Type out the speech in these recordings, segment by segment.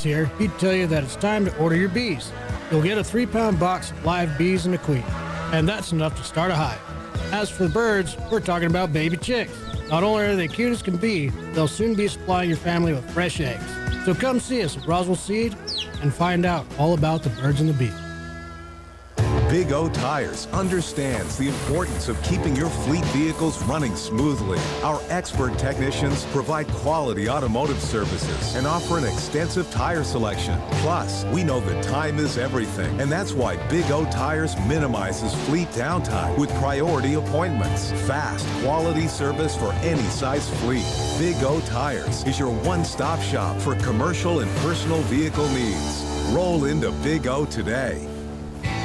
here, he'd tell you that it's time to order your bees. You'll get a 3-pound box of live bees and a queen, and that's enough to start a hive. As for the birds, we're talking about baby chicks. Not only are they cute as can be, they'll soon be supplying your family with fresh eggs. So come see us at Roswell Seed and find out all about the birds and the bees. Big O Tires understands the importance of keeping your fleet vehicles running smoothly. Our expert technicians provide quality automotive services and offer an extensive tire selection. Plus, we know that time is everything, and that's why Big O Tires minimizes fleet downtime with priority appointments. Fast, quality service for any size fleet. Big O Tires is your one-stop shop for commercial and personal vehicle needs. Roll into Big O today.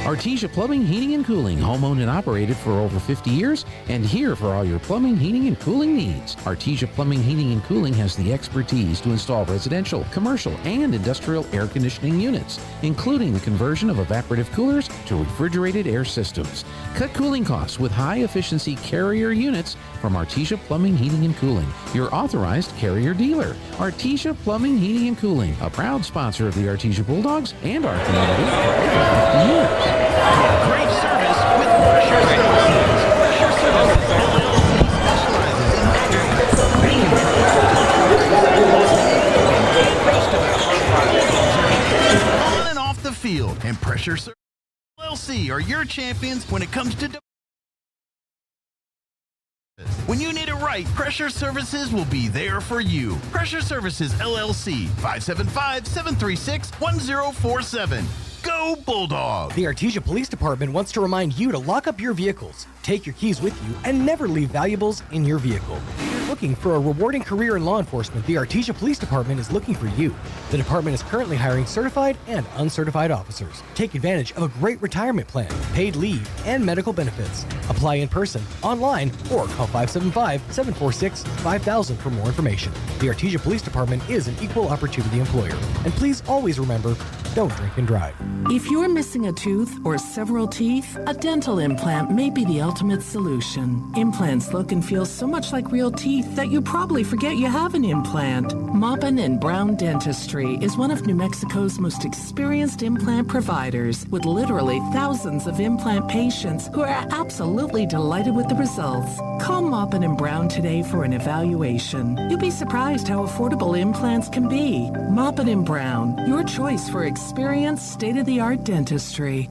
Artesia Plumbing, Heating and Cooling, home-owned and operated for over 50 years, and here for all your plumbing, heating, and cooling needs. Artesia Plumbing, Heating and Cooling has the expertise to install residential, commercial, and industrial air conditioning units, including the conversion of evaporative coolers to refrigerated air systems. Cut cooling costs with high-efficiency Carrier units from Artesia Plumbing, Heating and Cooling, your authorized Carrier dealer. Artesia Plumbing, Heating and Cooling, a proud sponsor of the Artesia Bulldogs and our community for over 50 years. Great service with Pressure Services. Pressure Services LLC specializes in on and off the field, and Pressure Services LLC are your champions when it comes to. When you need it right, Pressure Services will be there for you. Pressure Services LLC, 575-736-1047. Go Bulldogs! The Artesia Police Department wants to remind you to lock up your vehicles, take your keys with you, and never leave valuables in your vehicle. If you're looking for a rewarding career in law enforcement, the Artesia Police Department is looking for you. The department is currently hiring certified and uncertified officers. Take advantage of a great retirement plan, paid leave, and medical benefits. Apply in person, online, or call 575-746-5000 for more information. The Artesia Police Department is an equal opportunity employer. And please always remember, don't drink and drive. If you're missing a tooth or several teeth, a dental implant may be the ultimate solution. Implants look and feel so much like real teeth that you probably forget you have an implant. Maupin and Brown Dentistry is one of New Mexico's most experienced implant providers, with literally thousands of implant patients who are absolutely delighted with the results. Call Maupin and Brown today for an evaluation. You'll be surprised how affordable implants can be. Maupin and Brown, your choice for experienced, state-of-the-art dentistry.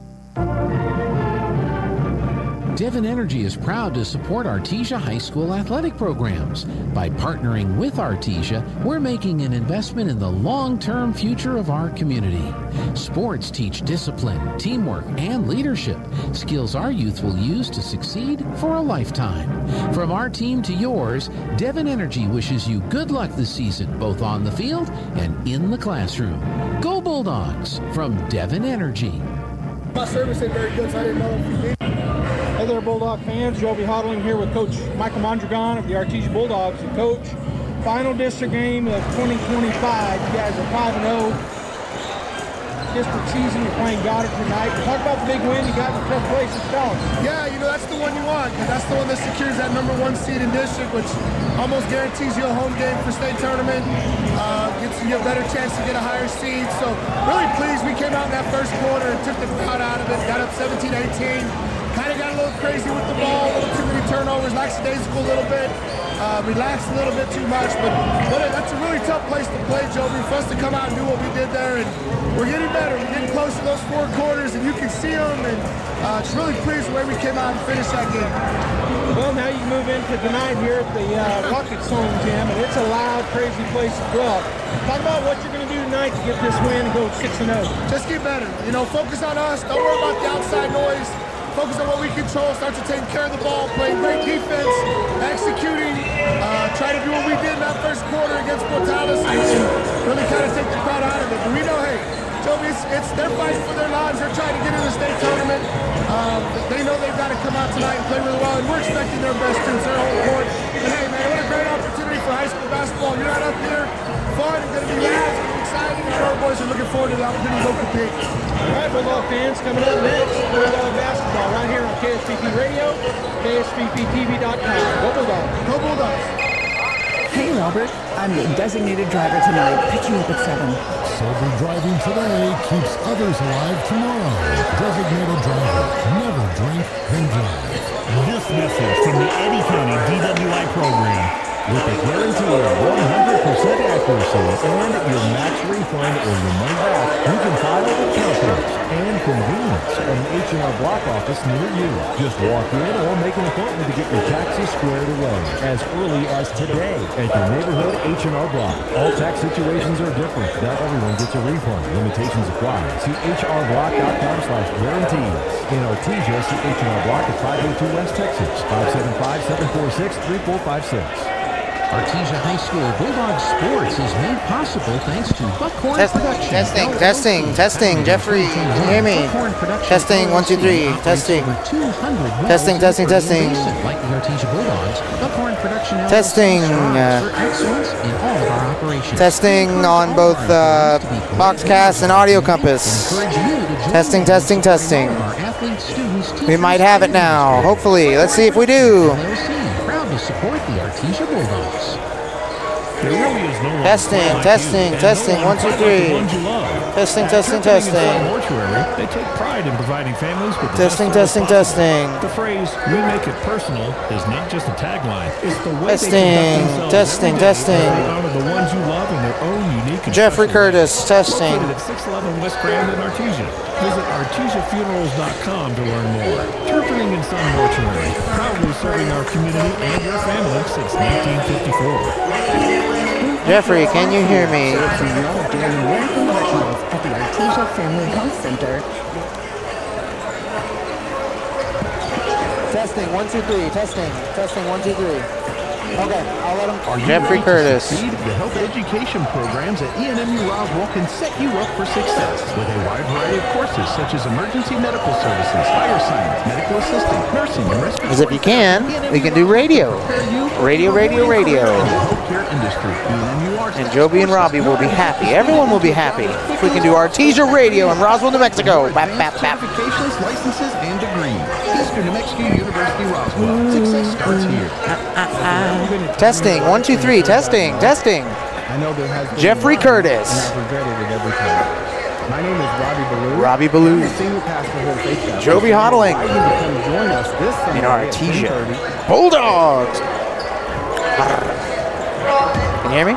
Devon Energy is proud to support Artesia High School athletic programs. By partnering with Artesia, we're making an investment in the long-term future of our community. Sports teach discipline, teamwork, and leadership, skills our youth will use to succeed for a lifetime. From our team to yours, Devon Energy wishes you good luck this season, both on the field and in the classroom. Go Bulldogs from Devon Energy. My service ain't very good, so I didn't know if you did. Hey there, Bulldog fans. Joby Hodling here with Coach Michael Mondragon of the Artesia Bulldogs. And Coach, final district game of 2025. You guys are 5-0. District season, you're playing Goddard tonight. Talk about the big win you got in the 10th place in Stone. Yeah, that's the one you want, because that's the one that secures that #1 seed in district, which almost guarantees you a home game for state tournament. Gets you a better chance to get a higher seed. So really pleased we came out in that first quarter and took the crowd out of it, got up 17-18. Kind of got a little crazy with the ball, a little too many turnovers, lackadaisical a little bit, relaxed a little bit too much, but that's a really tough place to play, Joby, for us to come out and do what we did there, and we're getting better. We're getting close to those 4 quarters, and you can see them, and just really pleased with the way we came out and finished that game. Well, now you move into tonight here at the Rockets home gym, and it's a loud, crazy place as well. Talk about what you're going to do tonight to get this win and go 6-0. Just get better. Focus on us. Don't worry about the outside noise. Focus on what we control, start to take care of the ball, playing great defense, executing, try to do what we did in that first quarter against Portales, and really kind of take the crowd out of it. But we know, hey, Joby, they're fighting for their lives. They're trying to get in the state tournament. They know they've got to come out tonight and play really well, and we're expecting their best too. It's their home court. And hey, man, what a great opportunity for high school basketball. You're not up here, fun, it's going to be loud, it's going to be exciting, and our boys are looking forward to the opportunity to go compete. All right, Bulldog fans, coming up next, Bulldog basketball right here on KSPP Radio, KSPPTV.com. Go Bulldogs. Go Bulldogs. Hey, Robert. I'm the designated driver tonight. Pick you up at 7. Sober driving today keeps others alive tomorrow. Designated driver. Never drink, then drive. This message from the Eddy County DWI program. With a guarantee of 100% accuracy and your max refund or your money back, you can file with confidence and convenience at an H&R Block office near you. Just walk in or make an appointment to get your taxes squared away as early as today at your neighborhood H&R Block. All tax situations are different. Not everyone gets a refund. Limitations apply. See hrblock.com/guarantees. In Artesia, see H&R Block at 502 West Texas, 575-746-3456. Artesia High School Bulldog Sports is made possible thanks to Buckhorn Production. Testing. Jeffrey, can you hear me? Testing, 1, 2, 3. Testing. Testing. Like the Artesia Bulldogs, Buckhorn Production Testing. for excellence in all of our operations. Testing on both Boxcast and Audio Compass. Testing. Our athletes, students, We might have it now. Hopefully. Let's see if we do. proud to support the Artesia Bulldogs. There really is no one Testing. quite like 1, 2, 3. the ones you love. Testing. Mortuary, they take pride in providing families with the Testing. best service possible. The phrase "we make it personal" is not just a tagline; it's the way they conduct themselves. Testing. They honor the ones you love in their own unique and Jeffrey special way. Curtis, testing. Located at 611 West Grand in Artesia. Visit artesiafunerals.com to learn more. Turpinning and Son Mortuary, proudly serving our community and your family since 1954. Jeffrey, can you hear me? During medical professionals at the Artesia Family Health Center. Testing, 1, 2, 3. Testing, 1, 2, 3. Okay, I'll let him. Are you Jeffrey ready to Curtis. succeed? The health education programs at ENMU Roswell can set you up for success with a wide variety of courses such as emergency medical services, fire science, medical assistant, nursing, and respiratory. Because if you can, we can do radio. Radio. And Joby and Robbie will be happy. Everyone will be happy if we can do Artesia Radio in Roswell, New Mexico. Bap, bap, bap. Certifications, licenses, and degrees. Eastern New Mexico University Roswell. Success starts here. Testing, 1, 2, 3. Testing. I know there has been Jeffrey Curtis. and I've regretted it every time. My name is Robbie Ballou. I'm the senior pastor here at Faith Chapel. Joby Hodling. I invite you to come join us this Sunday In at Artesia. 10:30. Bulldogs. Can you hear me?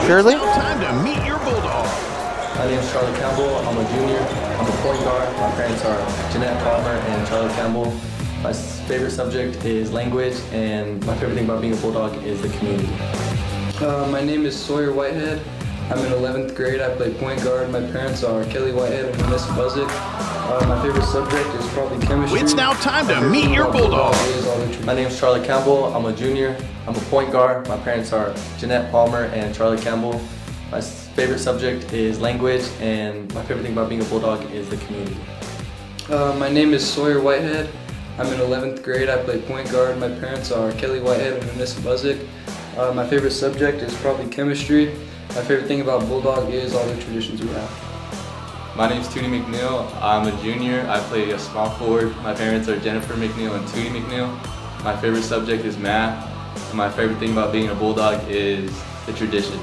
Shirley? Time to meet your bulldog. My name is Charlie Campbell. I'm a junior. I'm a point guard. My parents are Jeanette Palmer and Charlie Campbell. My favorite subject is language, and my favorite thing about being a bulldog is the community. My name is Sawyer Whitehead. I'm in 11th grade. I play point guard. My parents are Kelly Whitehead and Vanessa Buzzick. My favorite subject is probably chemistry. It's now time to meet your bulldog. My name is Charlie Campbell. I'm a junior. I'm a point guard. My parents are Jeanette Palmer and Charlie Campbell. My favorite subject is language, and my favorite thing about being a bulldog is the community. My name is Sawyer Whitehead. I'm in 11th grade. I play point guard. My parents are Kelly Whitehead and Vanessa Buzzick. My favorite subject is probably chemistry. My favorite thing about Bulldog is all the traditions we have. My name is Tootie McNeil. I'm a junior. I play a small forward. My parents are Jennifer McNeil and Tootie McNeil. My favorite subject is math. And my favorite thing about being a Bulldog is the tradition.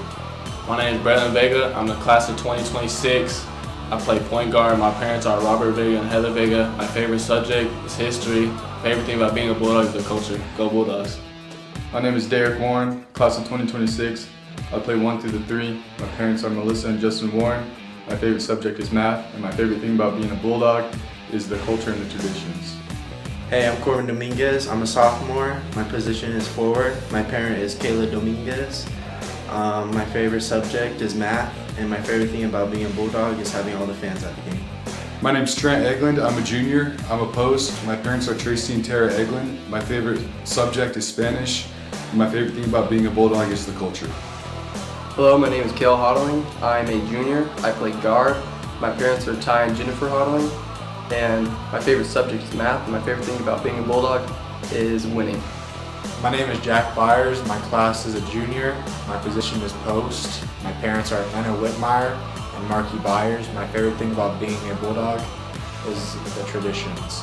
My name is Braylon Vega. I'm the class of 2026. I play point guard. My parents are Robert Vega and Heather Vega. My favorite subject is history. Favorite thing about being a Bulldog is the culture. Go Bulldogs. My name is Derek Warren, class of 2026. I play 1 through 3. My parents are Melissa and Justin Warren. My favorite subject is math, and my favorite thing about being a Bulldog is the culture and the traditions. Hey, I'm Corbin Dominguez. I'm a sophomore. My position is forward. My parent is Kayla Dominguez. My favorite subject is math, and my favorite thing about being a Bulldog is having all the fans at the game. My name's Trent Eglund. I'm a junior. I'm a post. My parents are Tracy and Tara Eglund. My favorite subject is Spanish. And my favorite thing about being a Bulldog is the culture. Hello, my name is Kale Hodling. I'm a junior. I play guard. My parents are Ty and Jennifer Hodling. And my favorite subject is math. And my favorite thing about being a Bulldog is winning. My name is Jack Byers. My class is a junior. My position is post. My parents are Anna Whitmire and Marky Byers. My favorite thing about being a Bulldog is the traditions.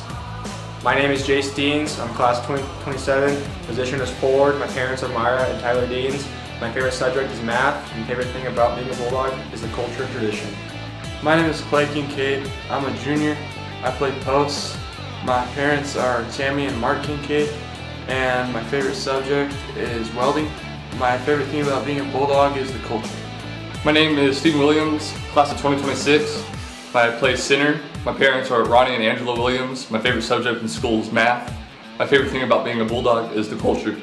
My name is Jace Deans. I'm class 2027. Position is forward. My parents are Myra and Tyler Deans. My favorite subject is math, and favorite thing about being a Bulldog is the culture and tradition. My name is Clay Kincaid. I'm a junior. I play posts. My parents are Tammy and Mark Kincaid, and my favorite subject is welding. My favorite thing about being a Bulldog is the culture. My name is Stephen Williams, class of 2026. I play center. My parents are Ronnie and Angela Williams. My favorite subject in school is math. My favorite thing about being a Bulldog is the culture.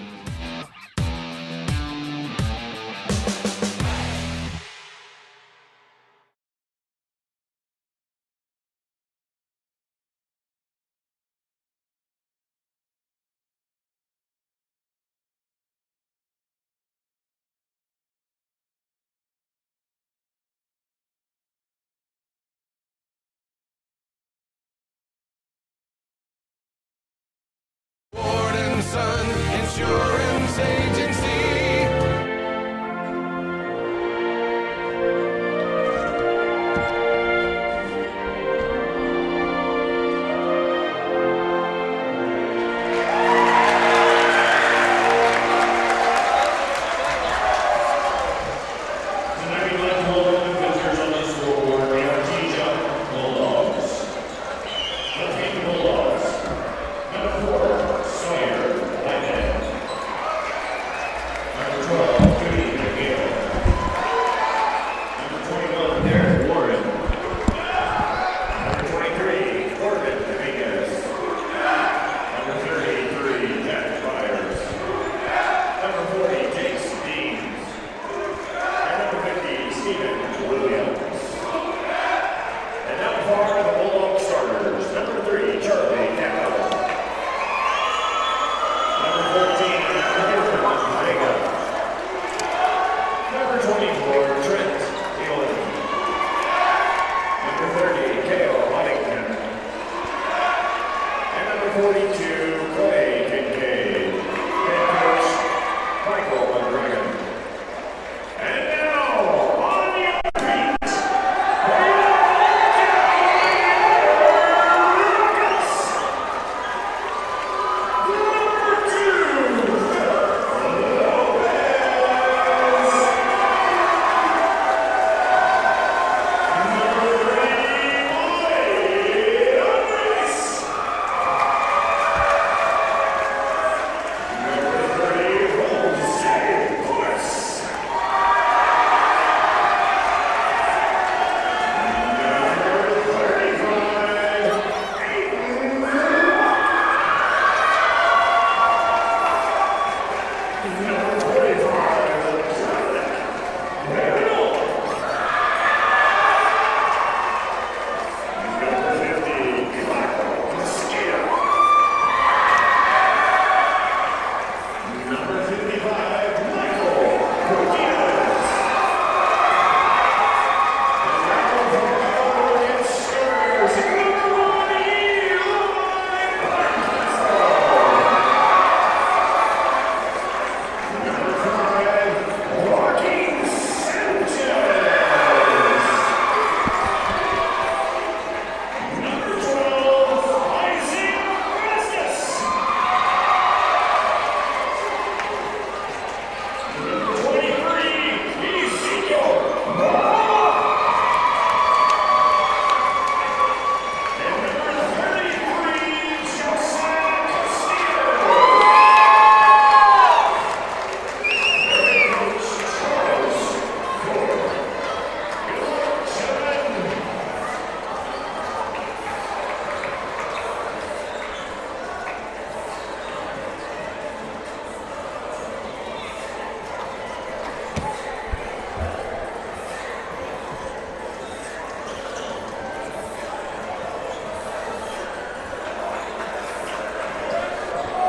Insurance Agency.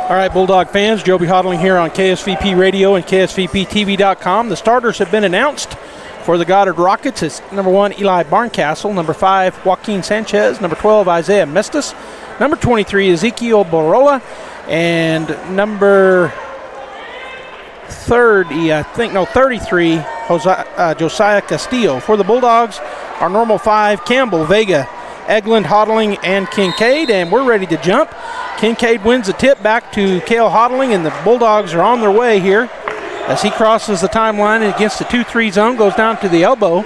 All right, Bulldog fans, Joby Hodling here on KSVP Radio and KSVPTV.com. The starters have been announced for the Goddard Rockets. It's number 1, Eli Barncastle, number 5, Joaquin Sanchez, number 12, Isaiah Mestis, number 23, Ezekiel Barola, and number 33, Josiah Castillo. For the Bulldogs, our normal 5, Campbell, Vega, Eglin, Hodling, and Kincaid, and we're ready to jump Kincaid wins the tip back to Cale Hodling, and the Bulldogs are on their way here as he crosses the timeline against the 2-3 zone, goes down to the elbow,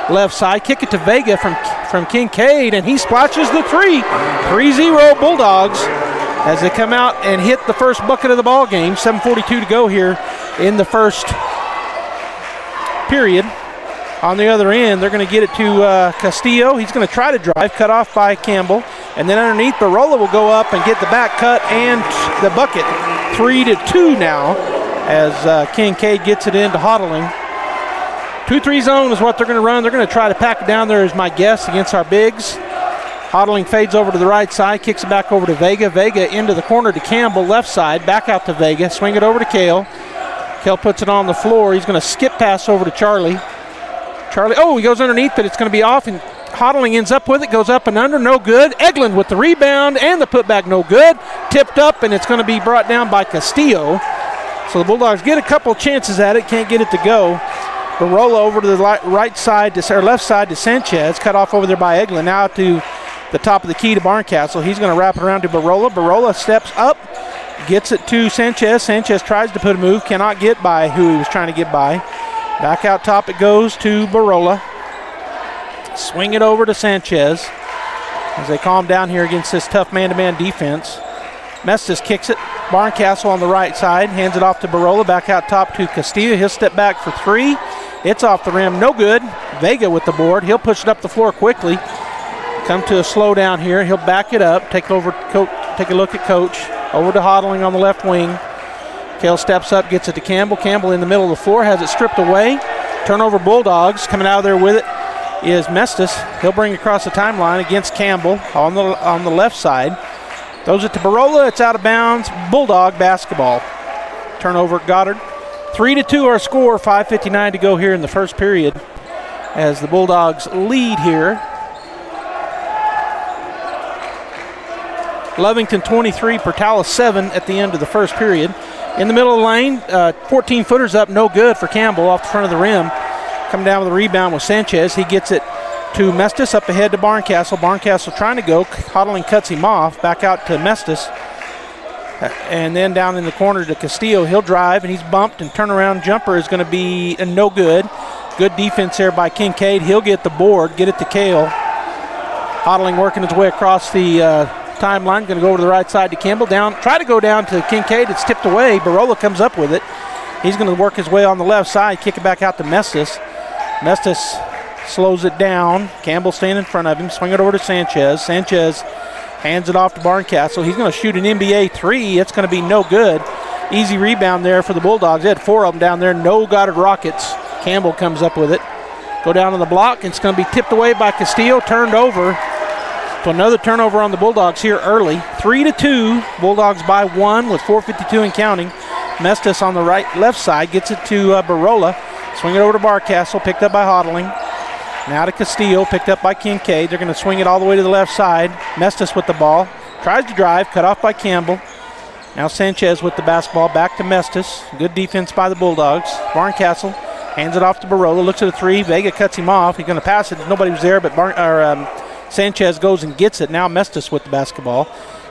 left side, kick it to Vega from Kincaid, and he splashes the 3-0 Bulldogs as they come out and hit the first bucket of the ball game. 7:42 to go here in the first period. On the other end, they're going to get it to Castillo. He's going to try to drive, cut off by Campbell. And then underneath, Barola will go up and get the back cut and the bucket. 3-2 now as Kincaid gets it into Hodling. 2-3 zone is what they're going to run. They're going to try to pack it down there, is my guess, against our bigs. Hodling fades over to the right side, kicks it back over to Vega. Vega into the corner to Campbell, left side, back out to Vega. Swing it over to Cale. Cale puts it on the floor. He's going to skip pass over to Charlie. He goes underneath, but it's going to be off, and Hodling ends up with it, goes up and under, no good. Eglin with the rebound and the putback, no good. Tipped up, and it's going to be brought down by Castillo. So the Bulldogs get a couple chances at it, can't get it to go. Barola over to the left side to Sanchez, cut off over there by Eglin. Now to the top of the key to Barncastle. He's going to wrap it around to Barola. Barola steps up, gets it to Sanchez. Sanchez tries to put a move, cannot get by who he was trying to get by. Back out top it goes to Barola. Swing it over to Sanchez as they calm down here against this tough man-to-man defense. Mestis kicks it. Barncastle on the right side, hands it off to Barola. Back out top to Castillo. He'll step back for 3. It's off the rim, no good. Vega with the board. He'll push it up the floor quickly. Come to a slow down here. He'll back it up. Take a look at Coach. Over to Hodling on the left wing. Cale steps up, gets it to Campbell. Campbell in the middle of the floor, has it stripped away. Turnover Bulldogs. Coming out of there with it is Mestis. He'll bring it across the timeline against Campbell on the left side. Throws it to Barola. It's out of bounds. Bulldog basketball. Turnover Goddard. 3-2 our score. 5:59 to go here in the first period as the Bulldogs lead here. Lovington 23, Portales 7 at the end of the first period. In the middle of the lane, 14-footers up, no good for Campbell off the front of the rim. Coming down with a rebound with Sanchez. He gets it to Mestis, up ahead to Barncastle. Barncastle trying to go. Hodling cuts him off. Back out to Mestis. And then down in the corner to Castillo. He'll drive, and he's bumped, and turnaround jumper is going to be no good. Good defense there by Kincaid. He'll get the board, get it to Cale. Hodling working his way across the timeline. Going to go over to the right side to Campbell. Try to go down to Kincaid. It's tipped away. Barola comes up with it. He's going to work his way on the left side, kick it back out to Mestis. Mestis slows it down. Campbell staying in front of him. Swing it over to Sanchez. Sanchez hands it off to Barncastle. He's going to shoot an NBA 3. It's going to be no good. Easy rebound there for the Bulldogs. They had 4 of them down there. No Goddard Rockets. Campbell comes up with it. Go down on the block. It's going to be tipped away by Castillo. Turned over. So another turnover on the Bulldogs here early. 3-2. Bulldogs by 1 with 4:52 and counting. Mestis on the left side gets it to Barola. Swing it over to Barncastle. Picked up by Hodling. Now to Castillo. Picked up by Kincaid. They're going to swing it all the way to the left side. Mestis with the ball. Tries to drive. Cut off by Campbell. Now Sanchez with the basketball. Back to Mestis. Good defense by the Bulldogs. Barncastle hands it off to Barola. Looks at a 3. Vega cuts him off. He's going to pass it. Nobody was there, but Sanchez goes and gets it. Now Mestis with the basketball.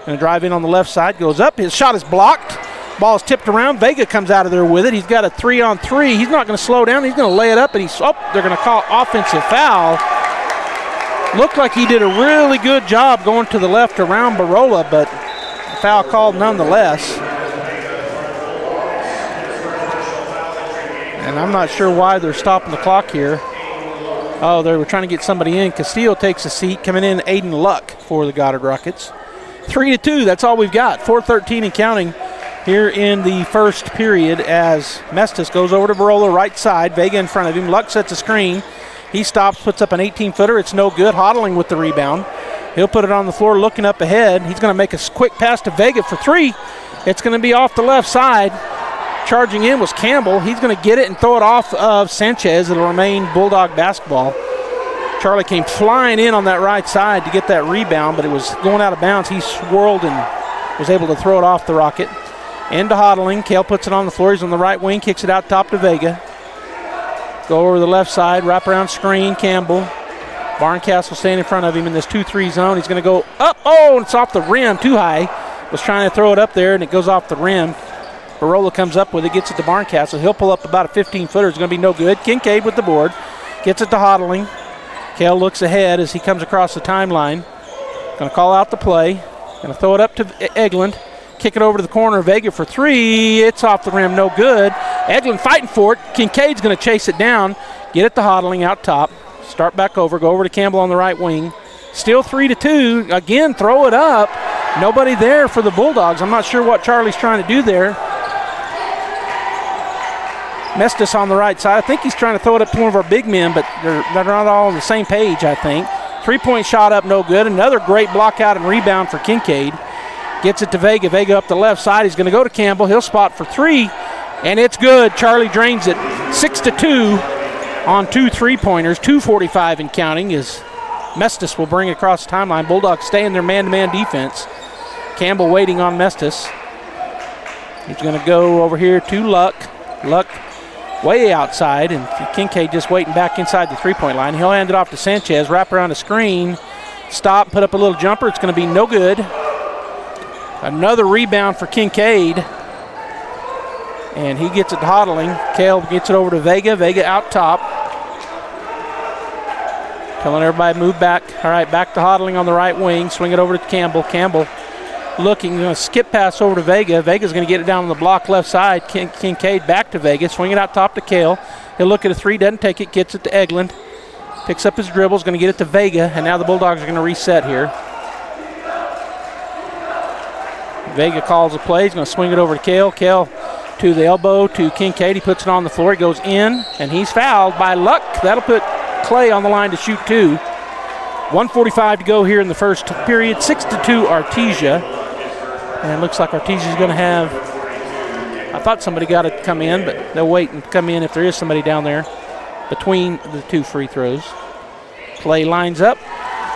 Going to drive in on the left side. Goes up. His shot is blocked. Ball is tipped around. Vega comes out of there with it. He's got a 3-on-3. He's not going to slow down. He's going to lay it up, and they're going to call offensive foul. Looked like he did a really good job going to the left around Barola, but foul called nonetheless. And I'm not sure why they're stopping the clock here. Oh, they were trying to get somebody in. Castillo takes a seat. Coming in, Aiden Luck for the Goddard Rockets. 3-2, that's all we've got. 4:13 and counting here in the first period as Mestis goes over to Barola, right side. Vega in front of him. Luck sets a screen. He stops, puts up an 18-footer. It's no good. Hodling with the rebound. He'll put it on the floor looking up ahead. He's going to make a quick pass to Vega for 3. It's going to be off the left side. Charging in was Campbell. He's going to get it and throw it off of Sanchez. It'll remain Bulldog basketball. Charlie came flying in on that right side to get that rebound, but it was going out of bounds. He swirled and was able to throw it off the Rocket. Into Hodling. Cale puts it on the floor. He's on the right wing. Kicks it out top to Vega. Go over the left side. Wrap around screen. Campbell. Barncastle staying in front of him in this 2-3 zone. He's going to go up. Oh, and it's off the rim. Too high. was trying to throw it up there, and it goes off the rim. Barola comes up with it, gets it to Barncastle. He'll pull up about a 15-footer. It's going to be no good. Kincaid with the board. Gets it to Hodling. Kale looks ahead as he comes across the timeline. Going to call out the play. Going to throw it up to Eglin. Kick it over to the corner. Vega for three. It's off the rim. No good. Eglin fighting for it. Kincaid's going to chase it down. Get it to Hodling out top. Start back over. Go over to Campbell on the right wing. Still 3-2. Again, throw it up. Nobody there for the Bulldogs. I'm not sure what Charlie's trying to do there. Mestis on the right side. I think he's trying to throw it up to one of our big men, but they're not all on the same page, I think. 3-point shot up, no good. Another great block out and rebound for Kincaid. Gets it to Vega. Vega up the left side. He's going to go to Campbell. He'll spot for three, and it's good. Charlie drains it. 6-2 on 2 3-pointers. 2:45 and counting as Mestis will bring it across the timeline. Bulldogs stay in their man-to-man defense. Campbell waiting on Mestis. He's going to go over here to Luck. Luck way outside, and Kincaid just waiting back inside the 3-point line. He'll hand it off to Sanchez, wrap around the screen, stop, put up a little jumper. It's going to be no good. Another rebound for Kincaid, and he gets it to Hodling. Kale gets it over to Vega. Vega out top. Telling everybody move back. All right, back to Hodling on the right wing. Swing it over to Campbell. Campbell looking, going to skip pass over to Vega. Vega's going to get it down on the block left side. Kincaid back to Vega. Swing it out top to Kale. He'll look at a three, doesn't take it, gets it to Eglin. Picks up his dribbles, going to get it to Vega, and now the Bulldogs are going to reset here. Vega calls a play. He's going to swing it over to Kale. Kale to the elbow to Kincaid. He puts it on the floor. He goes in, and he's fouled by Luck. That'll put Clay on the line to shoot two. 1:45 to go here in the first period. 6-2 Artesia. And it looks like Artesia's going to have, I thought somebody got it to come in, but they'll wait and come in if there is somebody down there between the 2 free throws. Clay lines up.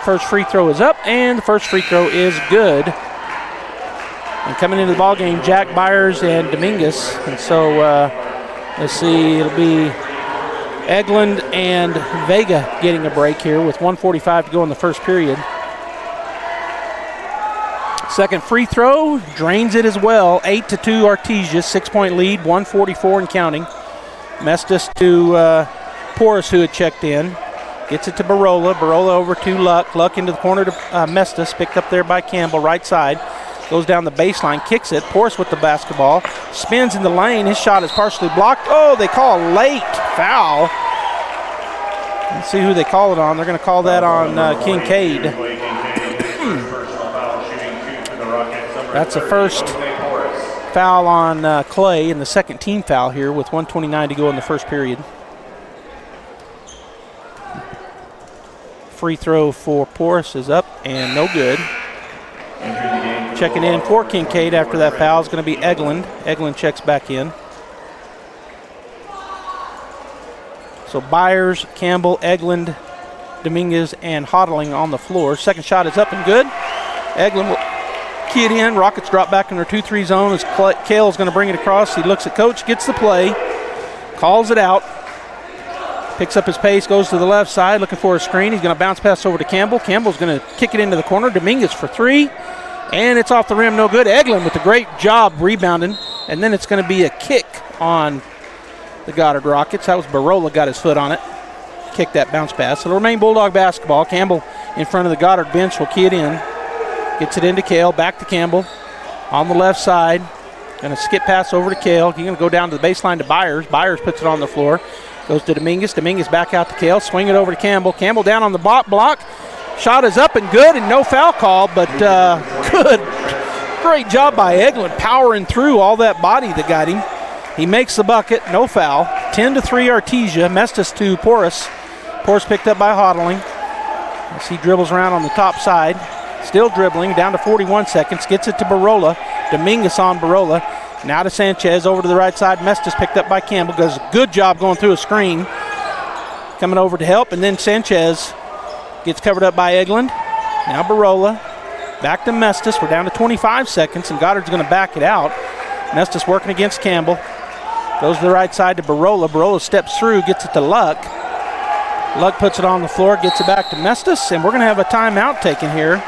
First free throw is up, and the first free throw is good. And coming into the ball game, Jack Byers and Dominguez. And so let's see, it'll be Eglin and Vega getting a break here with 1:45 to go in the first period. Second free throw, drains it as well. 8-2 Artesia, 6-point lead, 1:44 and counting. Mestis to Porras, who had checked in. Gets it to Barola. Barola over to Luck. Luck into the corner to Mestis, picked up there by Campbell, right side. Goes down the baseline, kicks it. Porras with the basketball. Spins in the lane. His shot is partially blocked. Oh, they call a late foul. Let's see who they call it on. They're going to call that on Kincaid. That's the first foul on Clay and the second team foul here with 1:29 to go in the first period. Free throw for Porras is up and no good. Checking in for Kincaid after that foul is going to be Eglin. Eglin checks back in. So Byers, Campbell, Eglin, Dominguez, and Hodling on the floor. Second shot is up and good. Eglin will key it in. Rockets drop back in their 2-3 zone as Kale is going to bring it across. He looks at coach, gets the play, calls it out, picks up his pace, goes to the left side looking for a screen. He's going to bounce pass over to Campbell. Campbell's going to kick it into the corner. Dominguez for three, and it's off the rim, no good. Eglin with a great job rebounding, and then it's going to be a kick on the Goddard Rockets. That was Barola, got his foot on it. Kicked that bounce pass. It'll remain Bulldog basketball. Campbell in front of the Goddard bench will key it in. Gets it into Kale, back to Campbell. On the left side, going to skip pass over to Kale. He's going to go down to the baseline to Byers. Byers puts it on the floor. Goes to Dominguez. Dominguez back out to Kale. Swing it over to Campbell. Campbell down on the block. Shot is up and good, and no foul call, but good. Great job by Eglin powering through all that body that got him. He makes the bucket, no foul. 10-3 Artesia. Mestis to Porras. Porras picked up by Hodling. As he dribbles around on the top side. Still dribbling, down to 41 seconds. Gets it to Barola. Dominguez on Barola. Now to Sanchez, over to the right side. Mestis picked up by Campbell. Does a good job going through a screen. Coming over to help, and then Sanchez gets covered up by Eglin. Now Barola. Back to Mestis. We're down to 25 seconds, and Goddard's going to back it out. Mestis working against Campbell. Goes to the right side to Barola. Barola steps through, gets it to Luck. Luck puts it on the floor, gets it back to Mestis, and we're going to have a timeout taken here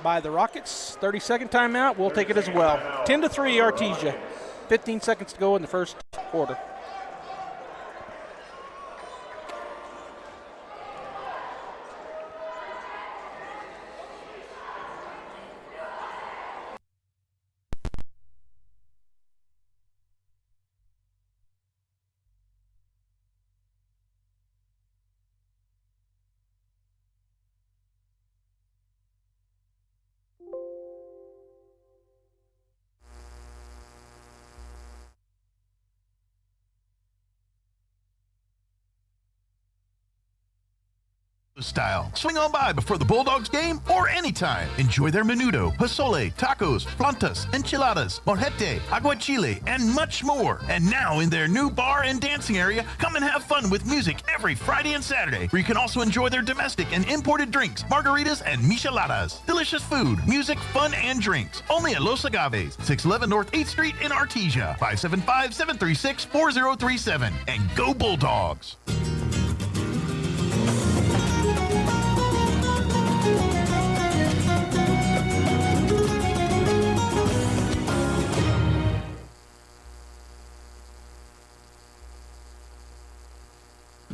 by the Rockets. 30-second timeout. We'll take it as well. 10-3 Artesia. 15 seconds to go in the first quarter. Style. Swing on by before the Bulldogs game or anytime. Enjoy their menudo, pozole, tacos, plantas, enchiladas, morjete, aguachile, and much more. And now in their new bar and dancing area, come and have fun with music every Friday and Saturday, where you can also enjoy their domestic and imported drinks, margaritas, and micheladas. Delicious food, music, fun, and drinks. Only at Los Agaves, 611 North 8th Street in Artesia, 575-736-4037. And go Bulldogs!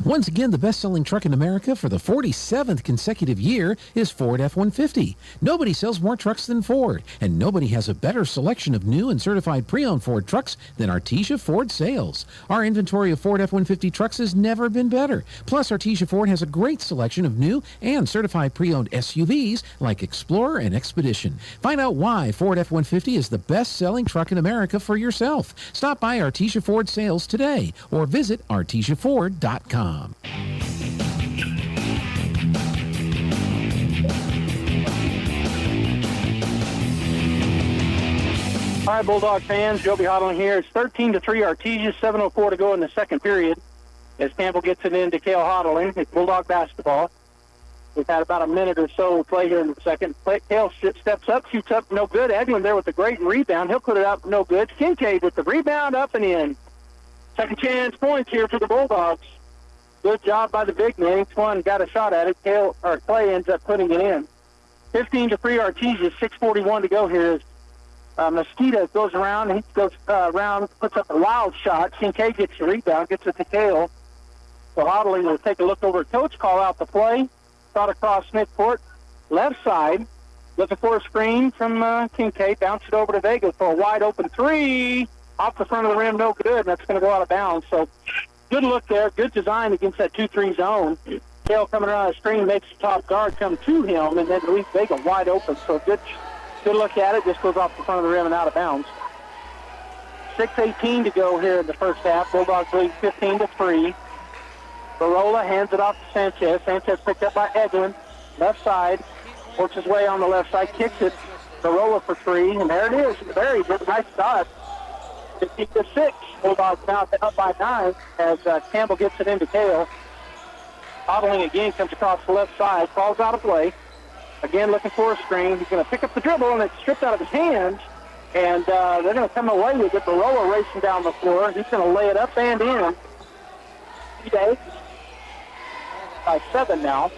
Once again, the best-selling truck in America for the 47th consecutive year is Ford F-150. Nobody sells more trucks than Ford, and nobody has a better selection of new and certified pre-owned Ford trucks than Artesia Ford Sales. Our inventory of Ford F-150 trucks has never been better. Plus, Artesia Ford has a great selection of new and certified pre-owned SUVs like Explorer and Expedition. Find out why Ford F-150 is the best-selling truck in America for yourself. Stop by Artesia Ford Sales today or visit artesiaford.com. All right, Bulldog fans, Joby Hodling here. It's 13-3 Artesia, 7:04 to go in the second period. As Campbell gets it into Cale Hodling, it's Bulldog basketball. We've had about a minute or so to play here in the second. Cale steps up, shoots up, no good. Edwin there with a great rebound. He'll put it up, no good. Kincaid with the rebound, up and in. Second chance points here for the Bulldogs. Good job by the big man. Each one got a shot at it. Clay ends up putting it in. 15-3 Artesia, 6:41 to go here. Mosquito goes around, he goes around, puts up a wild shot. Kincaid gets the rebound, gets it to Cale. So Hodling will take a look over at coach, call out the play. Thought across midcourt, left side. Looking for a screen from Kincaid. Bounce it over to Vega for a wide open three. Off the front of the rim, no good, and that's going to go out of bounds. So good look there, good design against that 2-3 zone. Cale coming around the screen makes the top guard come to him, and then leaves Vega wide open. So good look at it. Just goes off the front of the rim and out of bounds. 6:18 to go here in the first half. Bulldogs lead 15-3. Barola hands it off to Sanchez. Sanchez picked up by Edwin. Left side. Works his way on the left side. Kicks it. Barola for three. And there it is. Very good. Nice shot. 15-6. Bulldogs now up by 9 as Campbell gets it into Cale. Hodling again comes across the left side. Falls out of play. Again looking for a screen. He's going to pick up the dribble, and it's stripped out of his hands. And they're going to come away with it. Barola racing down the floor. He's going to lay it up and in. Day by 7 now.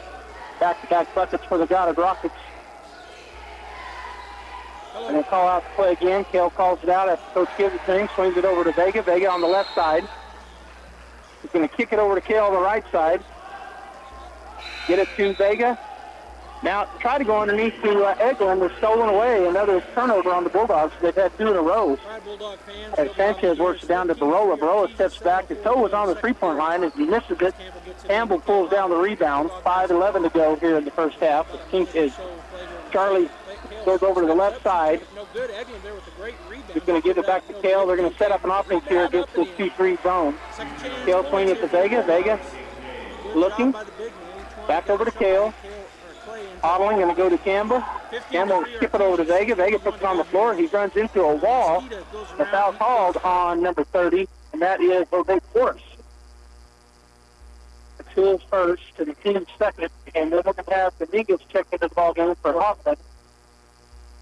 Back-to-back buckets for the Goddard Rockets. And they call out the play again. Cale calls it out after Coach gives it to him. Swings it over to Vega. Vega on the left side. He's going to kick it over to Cale on the right side. Get it to Vega. Now try to go underneath to Eglin. They're stolen away. Another turnover on the Bulldogs. They've had 2 in a row. As Sanchez works it down to Barola. Barola steps back. His toe was on the three-point line as he misses it. Campbell pulls down the rebound. 5:11 to go here in the first half. Charlie goes over to the left side. He's going to give it back to Cale. They're going to set up an offense here against this 2-3 zone. Cale swinging it to Vega. Vega looking. Back over to Cale. Hodling going to go to Campbell. Campbell will skip it over to Vega. Vega puts it on the floor. He runs into a wall. The foul called on number 30, and that is Jose Force. It's his first to the team's second, and they're going to have Dominguez check into the ball game for offense.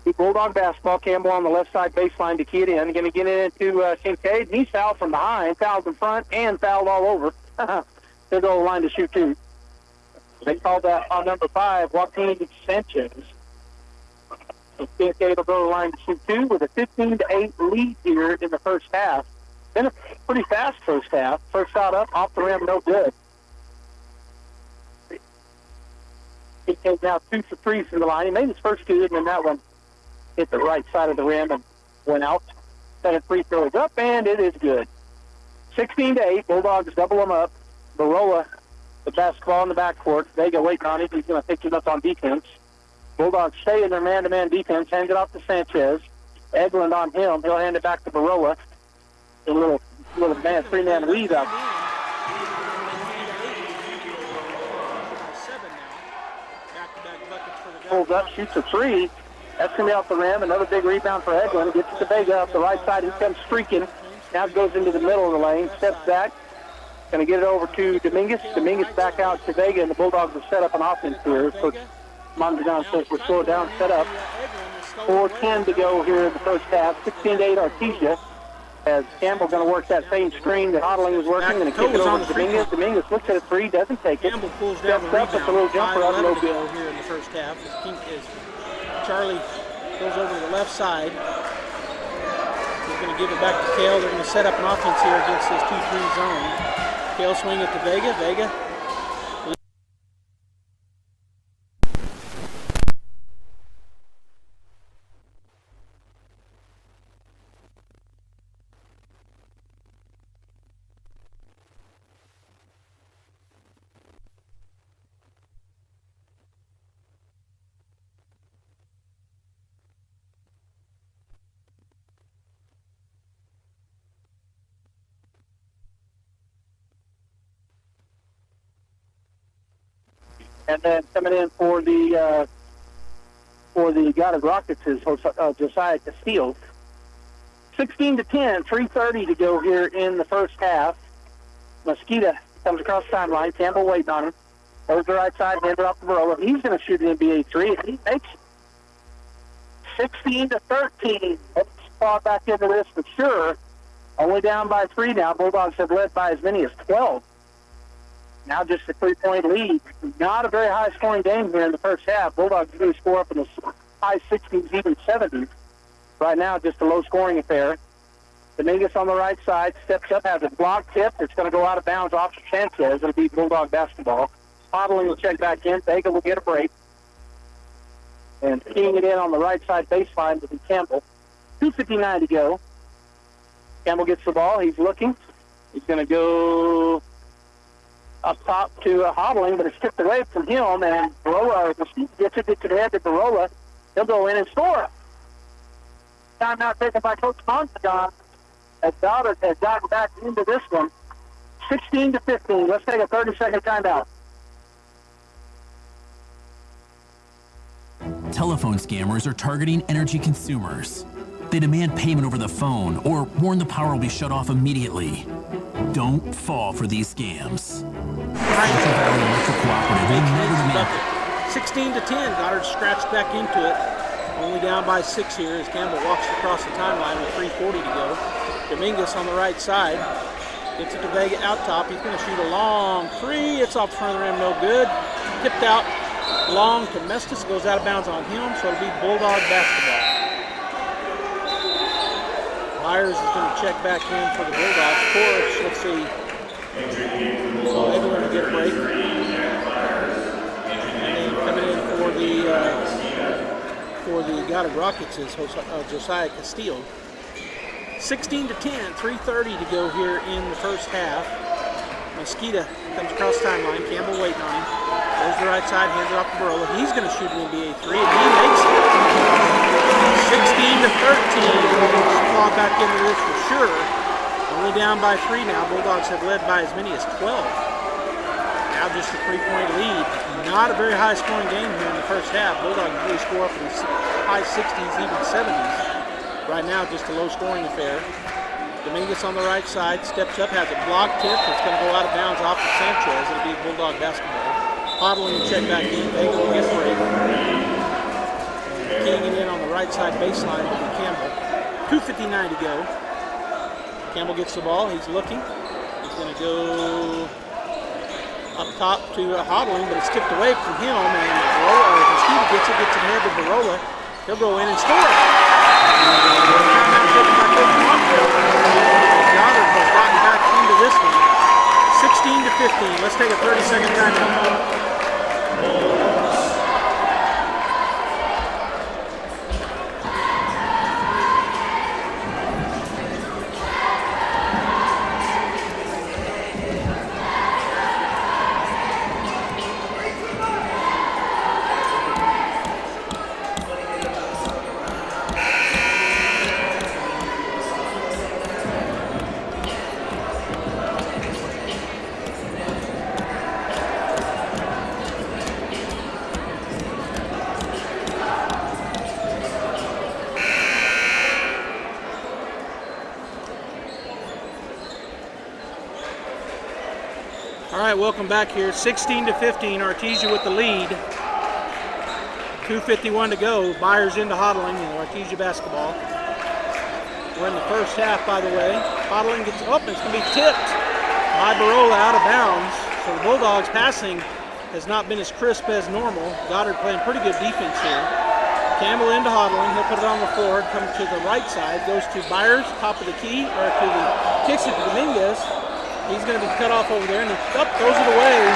The Bulldog basketball. Campbell on the left side baseline to key it in. Going to get it into Kincaid. He's fouled from behind, fouled in front, and fouled all over. They'll go line to shoot 2. They called that on number 5, Joaquin Sanchez. So Cascade will go to the line to shoot 2 with a 15-8 lead here in the first half. Been a pretty fast first half. First shot up, off the rim, no good. He came now 2 for 3 from the line. He made his first 2, and then that one hit the right side of the rim and went out. Then free throw is up, and it is good. 16-8, Bulldogs double them up. Barola, the basketball in the backcourt. Vega waiting on it. He's going to pick it up on defense. Bulldogs stay in their man-to-man defense. Hand it off to Sanchez. Eglin on him. He'll hand it back to Barola. A little man, 3-man lead up. Pulls up, shoots a 3. That's going to be off the rim. Another big rebound for Eglin. Gets it to Vega up the right side. He comes streaking. Now goes into the middle of the lane. Steps back. Going to get it over to Dominguez. Dominguez back out to Vega, and the Bulldogs will set up an offense here. Coach Mondragon says we're slow down, set up. 4:10 to go here in the first half. 16-8 Artesia. As Campbell going to work that same screen that Hodling was working. Going to kick it over to Dominguez. Dominguez looks at a 3, doesn't take it. Campbell pulls down the rebound. Steps up with a little jumper up, no good. Here in the first half. Charlie goes over to the left side. He's going to give it back to Kale. They're going to set up an offense here against this 2-3 zone. Kale swing it to Vega. Vega. And then coming in for the Goddard Rockets is Josiah Castillo. 16-10, 3:30 to go here in the first half. Mosquita comes across the timeline. Campbell waiting on him. Goes to the right side, hands it off to Barola. He's going to shoot an NBA 3, and he makes it. 16-13. Let's fall back into this for sure. Only down by 3 now. Bulldogs have led by as many as 12. Now just a 3-point lead. Not a very high-scoring game here in the first half. Bulldogs really score up in the high 60s, even 70s. Right now, just a low-scoring affair. Dominguez on the right side, steps up, has a block tip. It's going to go out of bounds off to Sanchez. It'll be Bulldog basketball. Hodling will check back in. Vega will get a break. And keying it in on the right side baseline will be Campbell. 2:59 to go. Campbell gets the ball. He's looking. He's going to go up top to Hodling, but it's tipped away from him, and Barola gets it to the head to Barola. He'll go in and score. Time now taken by Coach Montagon, as Goddard has gotten back into this one. 16-15. Let's take a 30-second timeout. Telephone scammers are targeting energy consumers. They demand payment over the phone or warn the power will be shut off immediately. Don't fall for these scams. Central Valley Electric Cooperative will never demand. 16-10. Goddard scratched back into it. Only down by 6 here as Campbell walks across the timeline with 3:40 to go. Dominguez on the right side. Gets it to Vega out top. He's going to shoot a long 3. It's off the front of the rim, no good. Tipped out long to Mestis. Goes out of bounds on him, so it'll be Bulldog basketball. Myers is going to check back in for the Bulldogs. Of course, let's see. So they're going to get a break. And then coming in for the Goddard Rockets is Josiah Castillo. 16-10, 3:30 to go here in the first half. Mosquita comes across the timeline. Campbell waiting on him. Goes to the right side, hands it off to Barola. He's going to shoot an NBA 3, and he makes it. 16-13. Claw back into this for sure. Only down by 3 now. Bulldogs have led by as many as 12. Now just a 3-point lead. Not a very high-scoring game here in the first half. Bulldogs really score up in the high 60s, even 70s. Right now, just a low-scoring affair. Dominguez on the right side, steps up, has a block tip. It's going to go out of bounds off of Sanchez. It'll be Bulldog basketball. Hodling will check back in. Vega will get break. Keying it in on the right side baseline will be Campbell. 2:59 to go. Campbell gets the ball. He's looking. He's going to go up top to Hodling, but it's tipped away from him. And Mosquita gets it ahead to Barola. He'll go in and score. Timeout taken by Coach Montreal. Goddard has gotten back into this one. 16-15. Let's take a 30-second timeout. Welcome back here. 16-15. Artesia with the lead. 2:51 to go. Byers into Hodling in Artesia basketball. We're in the first half, by the way. Hodling gets up, and it's going to be tipped by Barola out of bounds. So the Bulldogs passing has not been as crisp as normal. Goddard playing pretty good defense here. Campbell into Hodling. He'll put it on the floor. Comes to the right side. Goes to Byers, top of the key, or to the kicks it to Dominguez. He's going to be cut off over there, and up goes it away.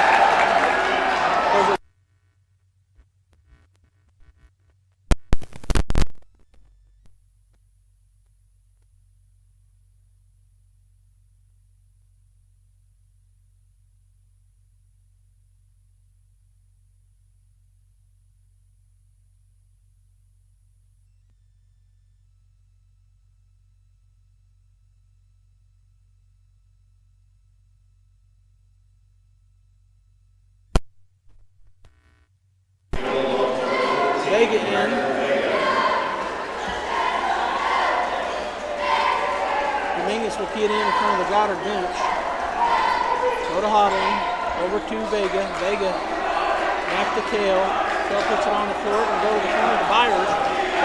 Vega in. Dominguez will key it in front of the Goddard bench. Go to Hodling. Over to Vega. Vega back to Kale. Kale puts it on the floor. Going to go to the corner to Byers.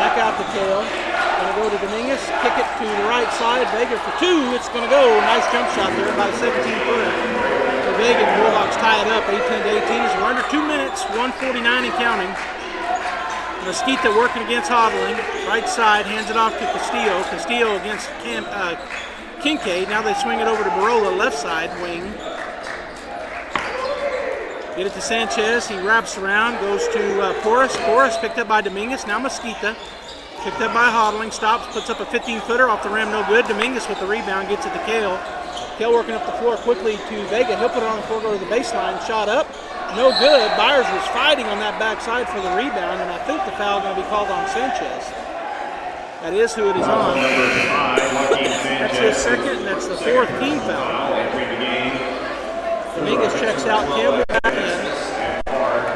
Back out to Kale. Going to go to Dominguez. Kick it to the right side. Vega for two. It's going to go. Nice jump shot there. About a 17-footer. So Vega and the Bulldogs tie it up 18-18. So we're under 2 minutes. 1:49 and counting. Mesquita working against Hodling. Right side, hands it off to Castillo. Castillo against Kincaid. Now they swing it over to Barola, left side wing. Get it to Sanchez. He wraps around, goes to Porras. Porras picked up by Dominguez. Now Mesquita. Picked up by Hodling. Stops, puts up a 15-footer off the rim. No good. Dominguez with the rebound. Gets it to Kale. Kale working up the floor quickly to Vega. He'll put it on the floor, go to the baseline. Shot up. No good. Byers was fighting on that backside for the rebound, and I think the foul is going to be called on Sanchez. That is who it is on. That's his second, and that's the fourth team foul. Dominguez checks out. Campbell back in.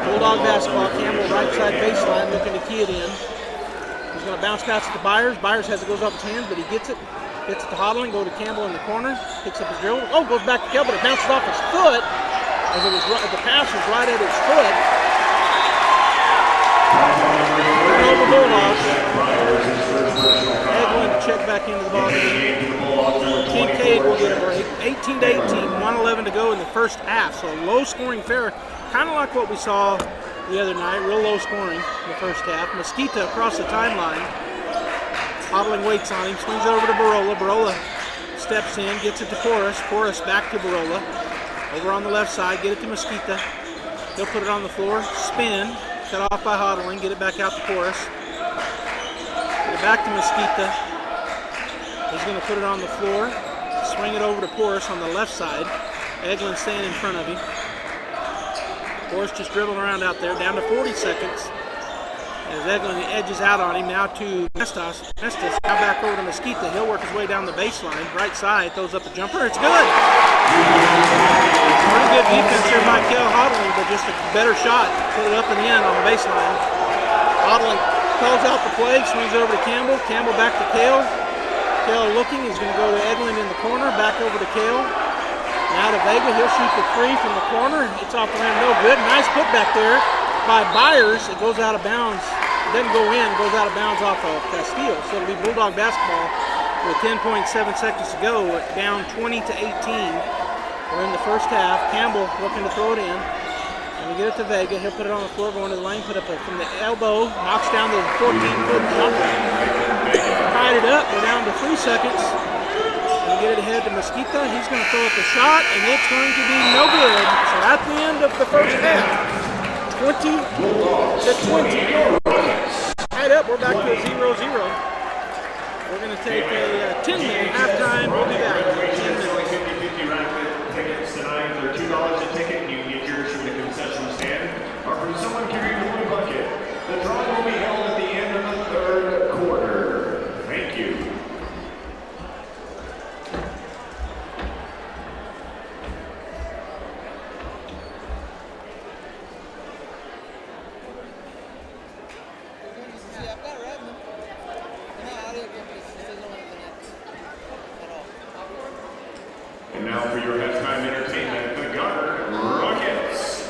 Bulldog basketball. Campbell right side baseline looking to key it in. He's going to bounce pass it to Byers. Byers has it, goes off his hands, but he gets it. Gets it to Hodling. Go to Campbell in the corner. Picks up his dribble. Oh, goes back to Campbell, but it bounces off his foot. As it was the pass was right at its foot. Over Bulldogs. Eglin to check back into the ball game. Kincaid will get a break. 18-18, 1:11 to go in the first half. So low scoring affair, kind of like what we saw the other night. Real low scoring in the first half. Mesquita across the timeline. Hodling waits on him, swings it over to Barola. Barola steps in, gets it to Porras. Porras back to Barola. Over on the left side, get it to Mesquita. He'll put it on the floor, spin, cut off by Hodling, get it back out to Porras. Get it back to Mesquita. He's going to put it on the floor, swing it over to Porras on the left side. Eglin staying in front of him. Porras just dribbling around out there, down to 40 seconds. As Eglin edges out on him, now to Mestas. Mestas now back over to Mesquita. He'll work his way down the baseline. Right side, throws up a jumper. It's good. Pretty good defense here by Kel Hodling, but just a better shot. Put it up and in on the baseline. Hodling calls out the play, swings it over to Campbell. Campbell back to Kale. Kale looking. He's going to go to Eglin in the corner. Back over to Kale. Now to Vega. He'll shoot the three from the corner. It's off the rim. No good. Nice putback there by Byers. It goes out of bounds. It doesn't go in. It goes out of bounds off of Castillo. So it'll be Bulldog basketball with 10.7 seconds to go. Down 20-18. We're in the first half. Campbell looking to throw it in. And we get it to Vega. He'll put it on the floor, going to the lane, put up from the elbow, knocks down the 14-foot jumper. Tied it up, we're down to 3 seconds. We get it ahead to Mesquita. He's going to throw up a shot, and it's going to be no good. So at the end of the first half, 20 to 20. Tied up, we're back to a 0-0. We're going to take a 10-minute halftime. We'll be back in 10 minutes. 50 tickets tonight. They're $2 a ticket. You can get yours from the concession stand or from someone carrying a blue bucket. The drawing will be held at the end of the third quarter. Thank you. And now for your halftime entertainment, the Goddard Rockets.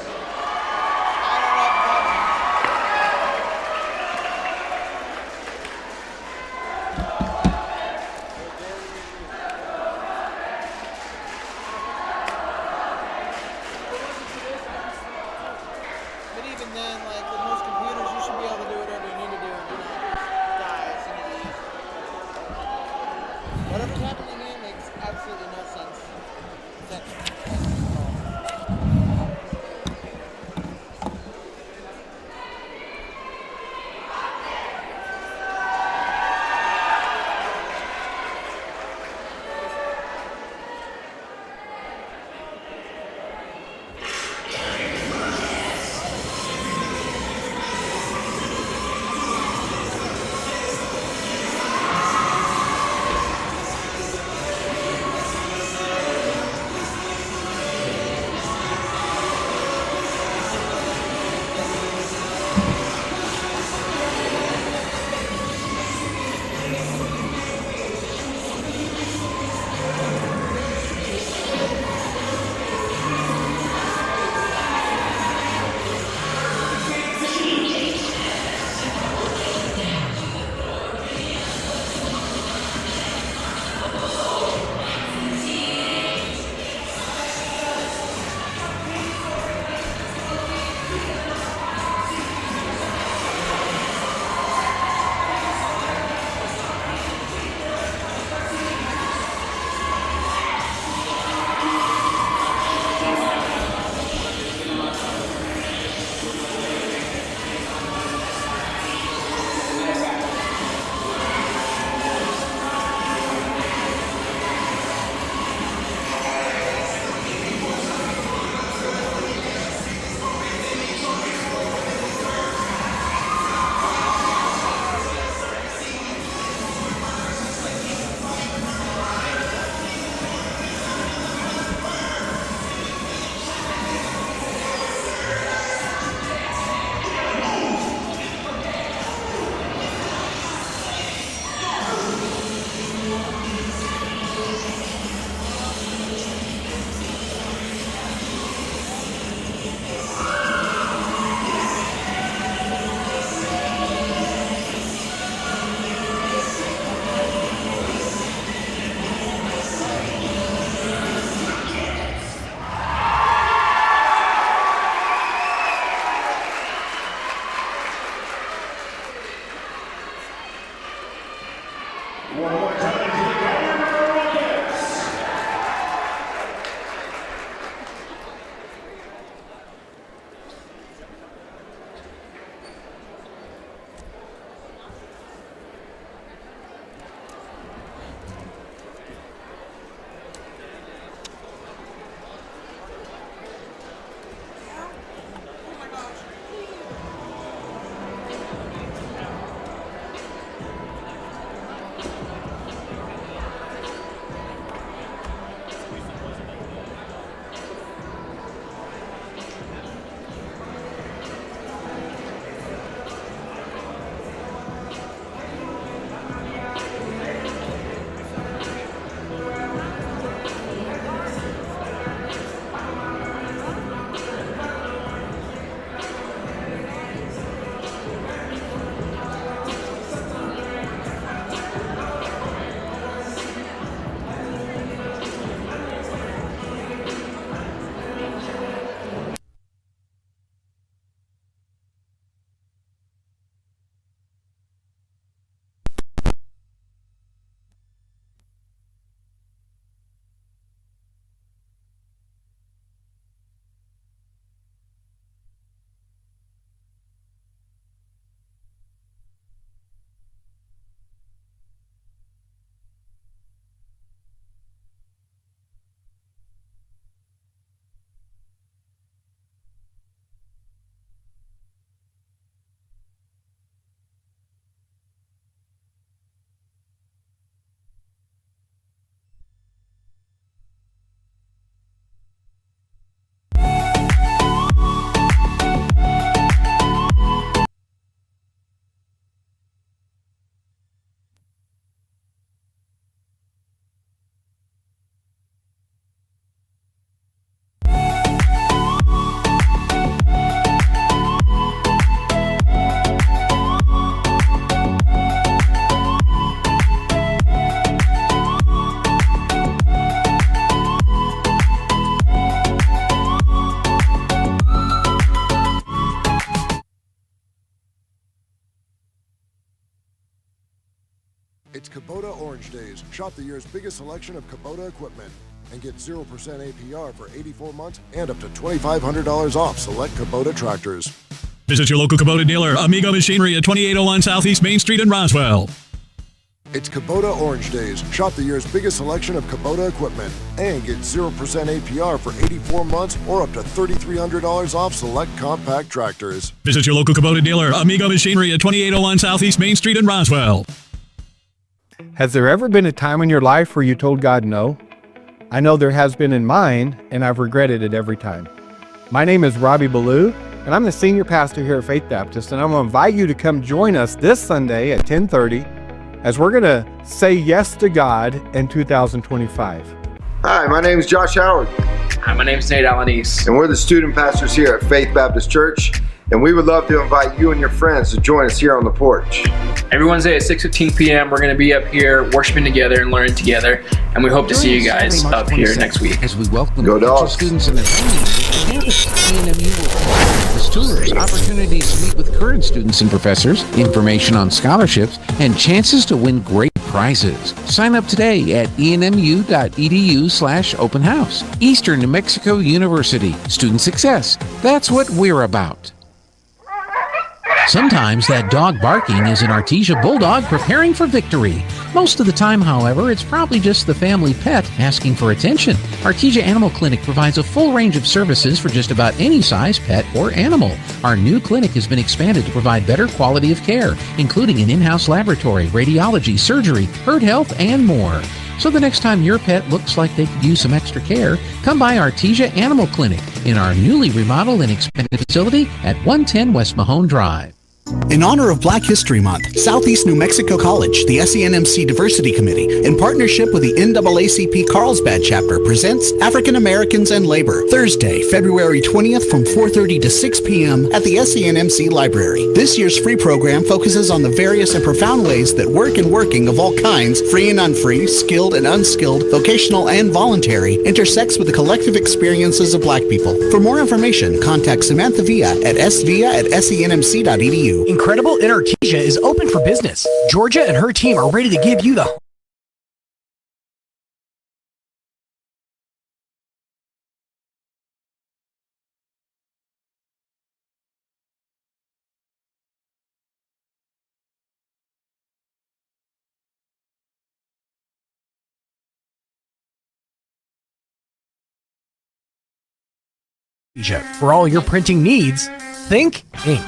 But even then, like with most computers, you should be able to do whatever you need to do and not die as soon as you use it. Whatever's happening here makes absolutely no sense. It's Kubota Orange Days. Shop the year's biggest selection of Kubota equipment and get 0% APR for 84 months and up to $2,500 off select Kubota tractors. Visit your local Kubota dealer, Amigo Machinery at 2801 Southeast Main Street in Roswell. It's Kubota Orange Days. Shop the year's biggest selection of Kubota equipment and get 0% APR for 84 months or up to $3,300 off select compact tractors. Visit your local Kubota dealer, Amigo Machinery at 2801 Southeast Main Street in Roswell. Has there ever been a time in your life where you told God no? I know there has been in mine, and I've regretted it every time. My name is Robbie Ballou, and I'm the senior pastor here at Faith Baptist, and I'm going to invite you to come join us this Sunday at 10:30 as we're going to say yes to God in 2025. Hi, my name is Josh Howard. Hi, my name is Nate Alanis. And we're the student pastors here at Faith Baptist Church, and we would love to invite you and your friends to join us here on the porch. Every Wednesday at 6:15 p.m. we're going to be up here worshiping together and learning together, and we hope to see you guys up here next week. As we welcome Go Dogs. students and their families to campus at ENMU with tours, opportunities to meet with current students and professors, information on scholarships, and chances to win great prizes. Sign up today at enmu.edu/open house. Eastern New Mexico University. Student success. That's what we're about. Sometimes that dog barking is an Artesia Bulldog preparing for victory. Most of the time, however, it's probably just the family pet asking for attention. Artesia Animal Clinic provides a full range of services for just about any size pet or animal. Our new clinic has been expanded to provide better quality of care, including an in-house laboratory, radiology, surgery, herd health, and more. So the next time your pet looks like they could use some extra care, come by Artesia Animal Clinic in our newly remodeled and expanded facility at 110 West Mahone Drive. In honor of Black History Month, Southeast New Mexico College, the SENMC Diversity Committee, in partnership with the NAACP Carlsbad Chapter, presents African Americans and Labor, Thursday, February 20th from 4:30 to 6 p.m. at the SENMC Library. This year's free program focuses on the various and profound ways that work and working of all kinds, free and unfree, skilled and unskilled, vocational and voluntary, intersects with the collective experiences of Black people. For more information, contact Samantha Villa at svia@senmc.edu. Incredible in Artesia is open for business. Georgia and her team are ready to give you the for all your printing needs. Think ink.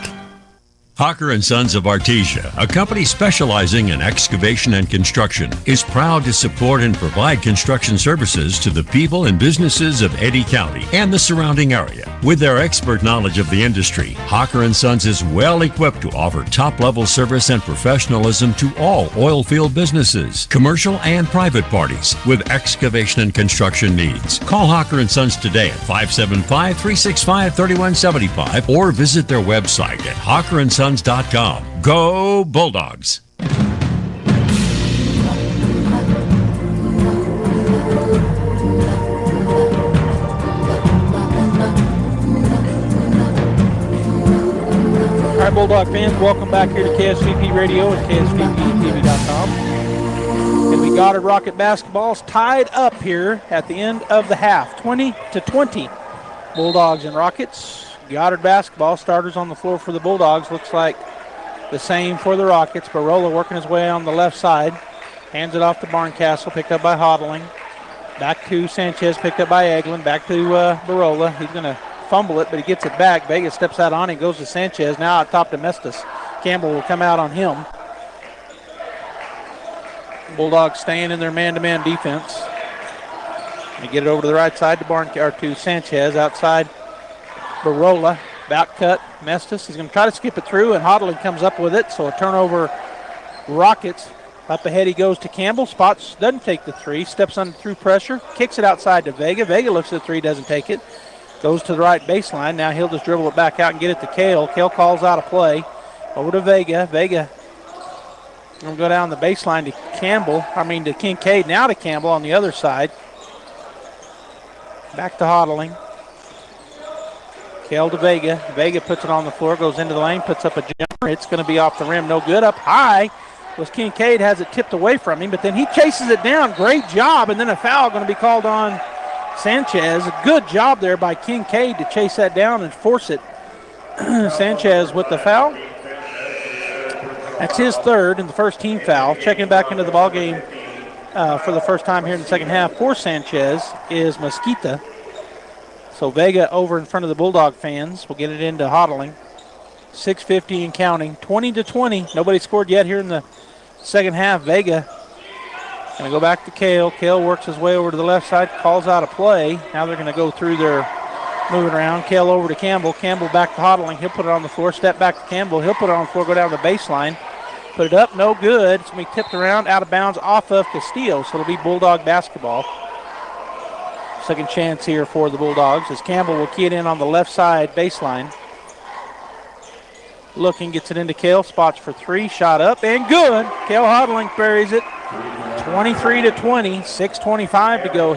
Hawker & Sons of Artesia, a company specializing in excavation and construction, is proud to support and provide construction services to the people and businesses of Eddy County and the surrounding area. With their expert knowledge of the industry, Hawker & Sons is well equipped to offer top-level service and professionalism to all oil field businesses, commercial and private parties with excavation and construction needs. Call Hawker & Sons today at 575-365-3175 or visit their website at hawkerandsons.com. Go Bulldogs! All right, Bulldog fans, welcome back here to KSVP Radio at KSVPTV.com. And we Goddard Rocket basketball's tied up here at the end of the half, 20-20. Bulldogs and Rockets. Goddard basketball, starters on the floor for the Bulldogs. Looks like the same for the Rockets. Barola working his way on the left side. Hands it off to Barncastle, picked up by Hodling. Back to Sanchez, picked up by Eglin. Back to Barola. He's going to fumble it, but he gets it back. Vega steps out on him, goes to Sanchez. Now out top to Mestis. Campbell will come out on him. Bulldogs staying in their man-to-man defense. They get it over to the right side to Sanchez. Outside Barola, back cut, Mestis. He's going to try to skip it through, and Hodling comes up with it. So a turnover, Rockets. Up ahead he goes to Campbell. Spots, doesn't take the three, steps under through pressure, kicks it outside to Vega. Vega looks at the three, doesn't take it. Goes to the right baseline. Now he'll just dribble it back out and get it to Kale. Kale calls out a play. Over to Vega. Vega going to go down the baseline to to Kincaid. Now to Campbell on the other side. Back to Hodling. Kale to Vega. Vega puts it on the floor, goes into the lane, puts up a jumper. It's going to be off the rim. No good. Up high. was Kincaid, has it tipped away from him, but then he chases it down. Great job, and then a foul going to be called on Sanchez. A good job there by Kincaid to chase that down and force it. Sanchez with the foul. That's his third and the first team foul. Checking back into the ball game for the first time here in the second half for Sanchez is Mesquita. So Vega over in front of the Bulldog fans. We'll get it into Hodling. 6:50 and counting. 20-20. Nobody scored yet here in the second half. Vega going to go back to Kale. Kale works his way over to the left side, calls out a play. Now they're going to go through their moving around. Kale over to Campbell. Campbell back to Hodling. He'll put it on the floor. Step back to Campbell. He'll put it on the floor, go down the baseline. Put it up, no good. It's going to be tipped around, out of bounds off of Castillo. So it'll be Bulldog basketball. Second chance here for the Bulldogs as Campbell will key it in on the left side baseline. Looking, gets it into Kale. Spots for three. Shot up and good. Kale Hodling buries it. 23-20. 6:25 to go.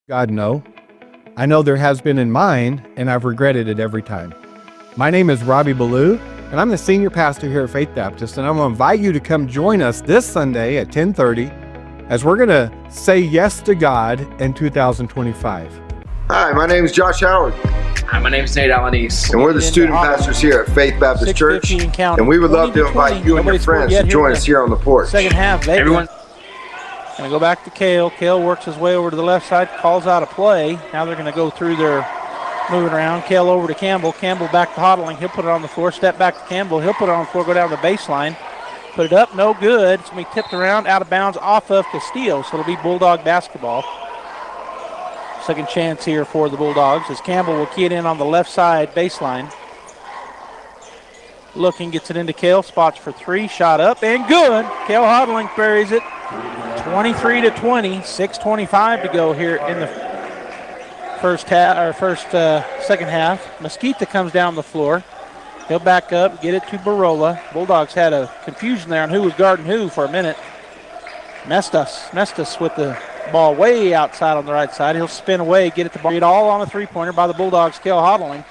God, no. I know there has been in mine, and I've regretted it every time. My name is Robbie Ballou, and I'm the senior pastor here at Faith Baptist, and I'm going to invite you to come join us this Sunday at 10:30 as we're going to say yes to God in 2025. Hi, my name is Josh Howard. Hi, my name is Nate Alanis. And we're the student pastors here at Faith Baptist Church. And we would love to invite you and your friends to join us here on the porch. Second half, Vega. Everyone. Going to go back to Kale. Kale works his way over to the left side, calls out a play. Now they're going to go through their moving around. Kale over to Campbell. Campbell back to Hodling. He'll put it on the floor. Step back to Campbell. He'll put it on the floor, go down the baseline. Put it up, no good. It's going to be tipped around, out of bounds off of Castillo. So it'll be Bulldog basketball. Second chance here for the Bulldogs as Campbell will key it in on the left side baseline. Looking, gets it into Kale. Spots for three. Shot up and good. Kale Hodling buries it. 23-20. 6:25 to go here in the second half. Mesquita comes down the floor. He'll back up, get it to Barola. Bulldogs had a confusion there on who was guarding who for a minute. Mestas with the ball way outside on the right side. He'll spin away, get it to ball. It all on a three-pointer by the Bulldogs. Kale Hodling.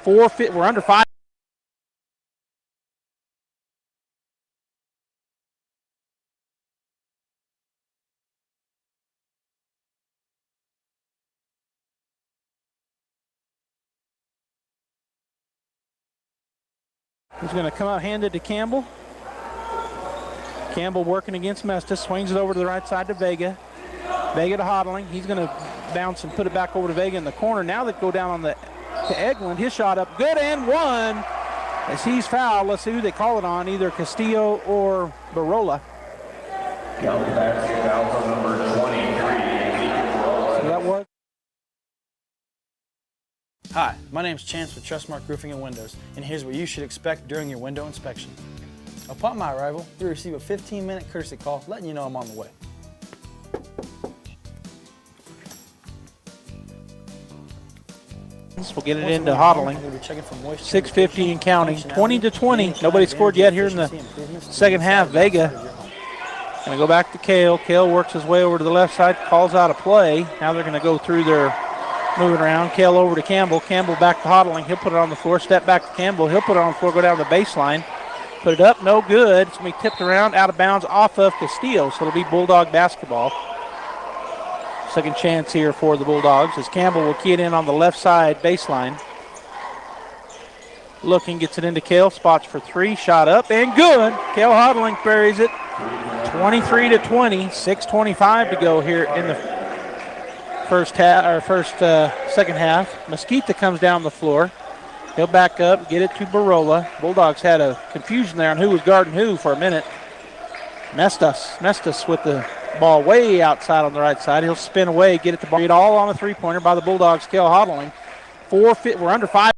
We're under 5. He's going to come out handed to Campbell. Campbell working against Mestas, swings it over to the right side to Vega. Vega to Hodling. He's going to bounce and put it back over to Vega in the corner. Now they go down to Eglin. His shot up, good and one. As he's fouled, let's see who they call it on, either Castillo or Barola. Hi, my name is Chance with Trustmark Roofing and Windows, and here's what you should expect during your window inspection. Upon my arrival, you'll receive a 15-minute courtesy call letting you know I'm on the way. We'll get it into Hodling. 6:50 and counting. 20-20. Nobody scored yet here in the second half. Vega going to go back to Kale. Kale works his way over to the left side, calls out a play. Now they're going to go through their moving around. Kale over to Campbell. Campbell back to Hodling. He'll put it on the floor. Step back to Campbell. He'll put it on the floor, go down the baseline. Put it up, no good. It's going to be tipped around, out of bounds off of Castillo. So it'll be Bulldog basketball. Second chance here for the Bulldogs as Campbell will key it in on the left side baseline. Looking, gets it into Kale. Spots for three. Shot up and good. Kale Hodling buries it. 23-20. 6:25 to go here in the second half. Mesquita comes down the floor. He'll back up, get it to Barola. Bulldogs had a confusion there on who was guarding who for a minute. Mestas with the ball way outside on the right side. He'll spin away, get it to ball. It all on a three-pointer by the Bulldogs. Kale Hodling. We're under 5.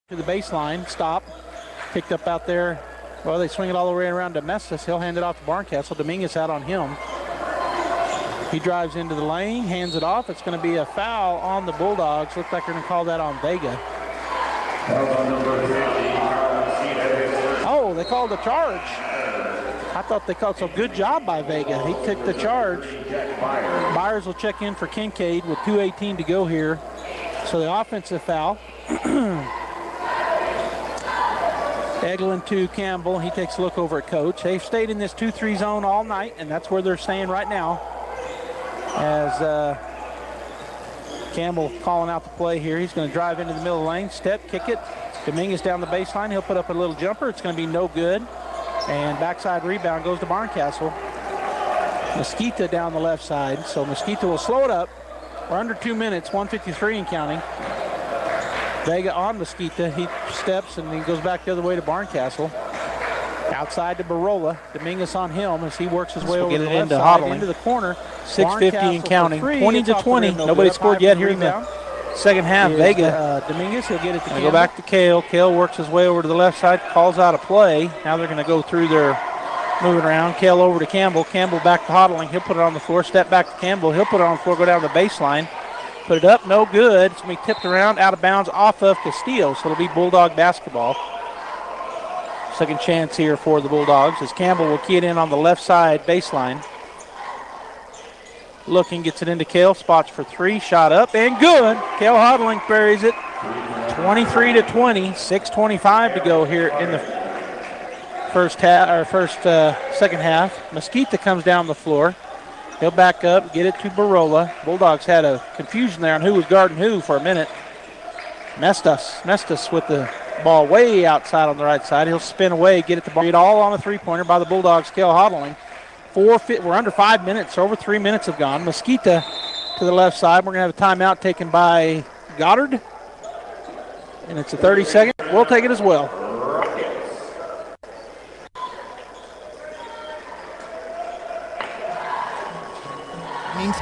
To the baseline, stop. Picked up out there. Well, they swing it all the way around to Mestis. He'll hand it off to Barncastle. Dominguez out on him. He drives into the lane, hands it off. It's going to be a foul on the Bulldogs. Looks like they're going to call that on Vega. Oh, they called a charge. I thought they called, so good job by Vega. He took the charge. Byers will check in for Kincaid with 2:18 to go here. So the offensive foul. Eglin to Campbell. He takes a look over at Coach. They've stayed in this 2-3 zone all night, and that's where they're staying right now. As Campbell calling out the play here. He's going to drive into the middle of the lane, step, kick it. Dominguez down the baseline. He'll put up a little jumper. It's going to be no good. And backside rebound goes to Barncastle. Mesquita down the left side. So Mesquita will slow it up. We're under 2 minutes, 1:53 and counting. Vega on Mesquita. He steps and he goes back the other way to Barncastle. Outside to Barola. Dominguez on him as he works his way over to the left side into the corner. 6:50 and counting. 20-20. Nobody scored yet here in the second half. Vega. Dominguez, he'll get it to Go back to Kale. Kale works his way over to the left side, calls out a play. Now they're going to go through their moving around. Kale over to Campbell. Campbell back to Hodling. He'll put it on the floor. Step back to Campbell. He'll put it on the floor, go down the baseline. Put it up, no good. It's going to be tipped around, out of bounds, off of Castillo. So it'll be Bulldog basketball. Second chance here for the Bulldogs as Campbell will key it in on the left side baseline. Looking, gets it into Kale, spots for three, shot up, and good. Kale Hodling buries it. 23-20, 6:25 to go here in the second half. Mesquita comes down the floor. He'll back up, get it to Barola. Bulldogs had a confusion there on who was guarding who for a minute. Mestis with the ball way outside on the right side. He'll spin away, get it to ball. All on a three-pointer by the Bulldogs, Kale Hodling. We're under 5 minutes, over 3 minutes have gone. Mesquita to the left side. We're going to have a timeout taken by Goddard. And it's a 30-second. We'll take it as well.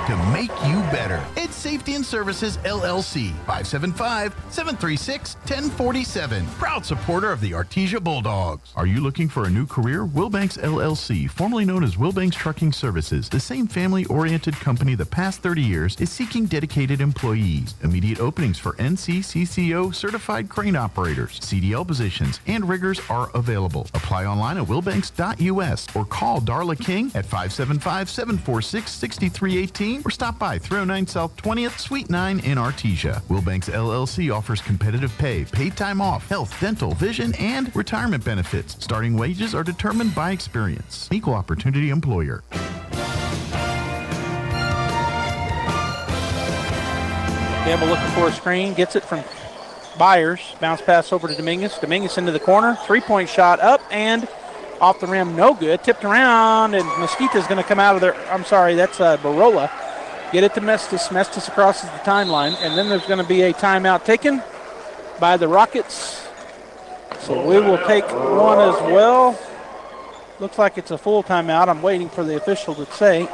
To make you better. It's Safety and Services LLC, 575-736-1047. Proud supporter of the Artesia Bulldogs. Are you looking for a new career? Wilbanks LLC, formerly known as Wilbanks Trucking Services, the same family-oriented company the past 30 years, is seeking dedicated employees. Immediate openings for NCCCO certified crane operators, CDL positions, and riggers are available. Apply online at wilbanks.us or call Darla King at 575-746-6318 or stop by 309 South 20th, Suite 9 in Artesia. Wilbanks LLC offers competitive pay, paid time off, health, dental, vision, and retirement benefits. Starting wages are determined by experience. Equal opportunity employer. Campbell looking for a screen, gets it from Byers. Bounce pass over to Dominguez. Dominguez into the corner. Three-point shot up and off the rim, no good. Tipped around, and Mesquita's going to come out of there. I'm sorry, that's Barola. Get it to Mestis. Mestis crosses the timeline, and then there's going to be a timeout taken by the Rockets. So we will take one as well. Looks like it's a full timeout. I'm waiting for the official to say.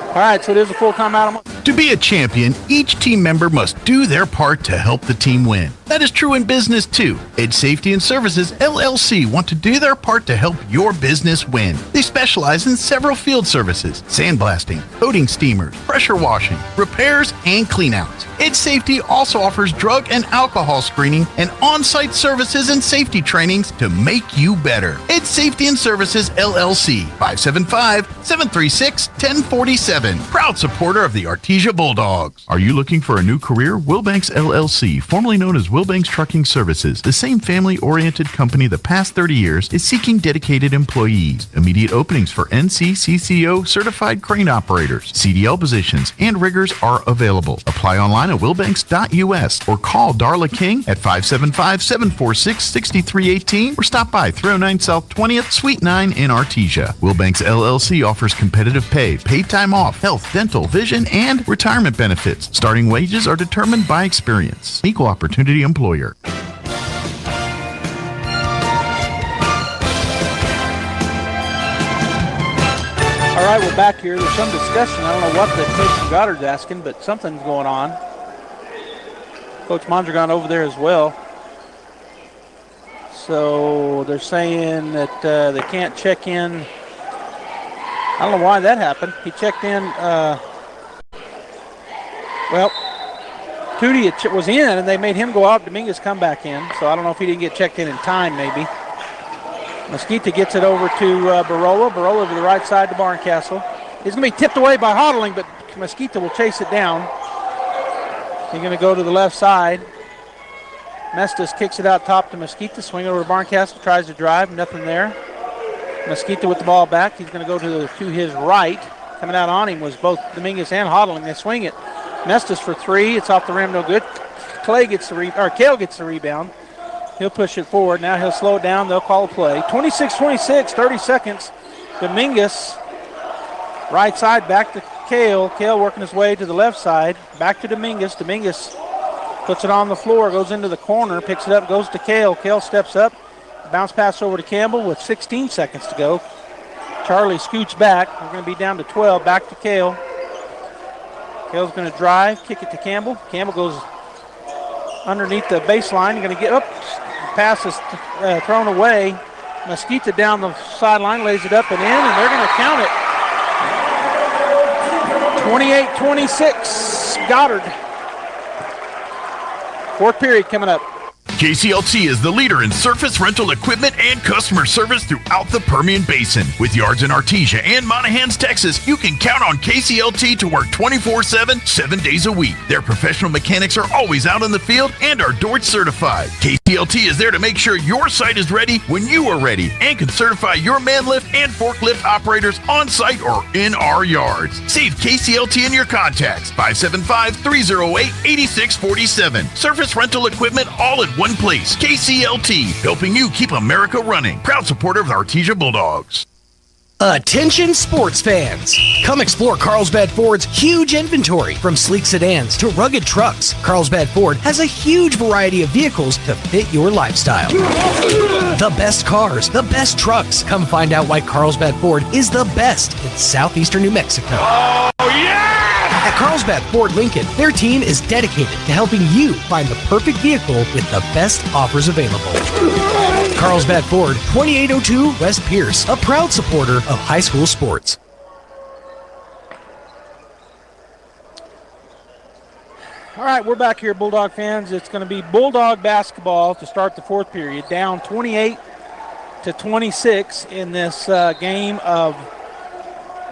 All right, so it is a full timeout. To be a champion, each team member must do their part to help the team win. That is true in business too. Edge Safety and Services LLC want to do their part to help your business win. They specialize in several field services: sandblasting, coating steamers, pressure washing, repairs, and cleanouts. Edge Safety also offers drug and alcohol screening and on-site services and safety trainings to make you better. Edge Safety and Services LLC, 575-736-1047. Proud supporter of the Artesia Bulldogs. Are you looking for a new career? Wilbanks LLC, formerly known as Wilbanks Trucking Services, the same family-oriented company the past 30 years, is seeking dedicated employees. Immediate openings for NCCCO certified crane operators, CDL positions, and riggers are available. Apply online at wilbanks.us or call Darla King at 575-746-6318 or stop by 309 South 20th, Suite 9 in Artesia. Wilbanks LLC offers competitive pay, paid time off, health, dental, vision, and retirement benefits. Starting wages are determined by experience. Equal opportunity employer. All right, we're back here. There's some discussion. I don't know what the coach from Goddard's asking, but something's going on. Coach Mondragon over there as well. So they're saying that they can't check in. I don't know why that happened. He checked in. Well, Tootie was in, and they made him go out. Dominguez come back in. So I don't know if he didn't get checked in time, maybe. Mesquita gets it over to Barola. Barola to the right side to Barncastle. He's going to be tipped away by Hodling, but Mesquita will chase it down. He's going to go to the left side. Mestis kicks it out top to Mesquita. Swing over to Barncastle. Tries to drive. Nothing there. Mesquita with the ball back. He's going to go to his right. Coming out on him was both Dominguez and Hodling. They swing it. Mestis for three. It's off the rim. No good. Kale gets the rebound. He'll push it forward. Now he'll slow it down. They'll call a play. 26-26, 30 seconds. Dominguez, right side, back to Kale. Kale working his way to the left side. Back to Dominguez. Dominguez puts it on the floor, goes into the corner, picks it up, goes to Kale. Kale steps up. Bounce pass over to Campbell with 16 seconds to go. Charlie scoots back. We're going to be down to 12. Back to Kale. Kale's going to drive, kick it to Campbell. Campbell goes underneath the baseline. You're going to get up. Pass is thrown away. Mesquita down the sideline, lays it up and in, and they're going to count it. 28-26, Goddard. Fourth period coming up. KCLT is the leader in surface rental equipment and customer service throughout the Permian Basin. With yards in Artesia and Monahans, Texas, you can count on KCLT to work 24/7, 7 days a week. Their professional mechanics are always out in the field and are Dort certified. KCLT is there to make sure your site is ready when you are ready and can certify your man lift and forklift operators on site or in our yards. Save KCLT in your contacts. 575-308-8647. Surface rental equipment all in one place. KCLT, helping you keep America running. Proud supporter of the Artesia Bulldogs. Attention sports fans! Come explore Carlsbad Ford's huge inventory. From sleek sedans to rugged trucks, Carlsbad Ford has a huge variety of vehicles to fit your lifestyle. The best cars, the best trucks. Come find out why Carlsbad Ford is the best in southeastern New Mexico. Oh, yeah! At Carlsbad Ford Lincoln, their team is dedicated to helping you find the perfect vehicle with the best offers available. Carlsbad Ford, 2802 West Pierce, a proud supporter of high school sports. All right, we're back here, Bulldog fans. It's going to be Bulldog basketball to start the fourth period, down 28-26 in this game of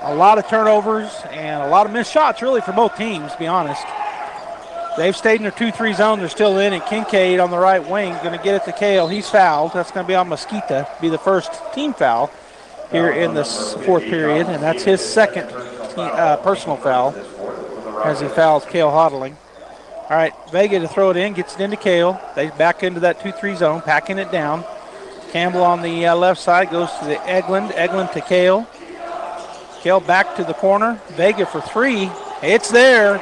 a lot of turnovers and a lot of missed shots, really, for both teams, to be honest. They've stayed in their 2-3 zone. They're still in, and Kincaid on the right wing going to get it to Kale. He's fouled. That's going to be on Mesquita, be the first team foul here in this fourth period, and that's his second personal foul as he fouls Kale Hodling. All right, Vega to throw it in, gets it into Kale. They back into that 2-3 zone, packing it down. Campbell on the left side goes to the Eglin. Eglin to Kale. Kale back to the corner. Vega for three. It's there.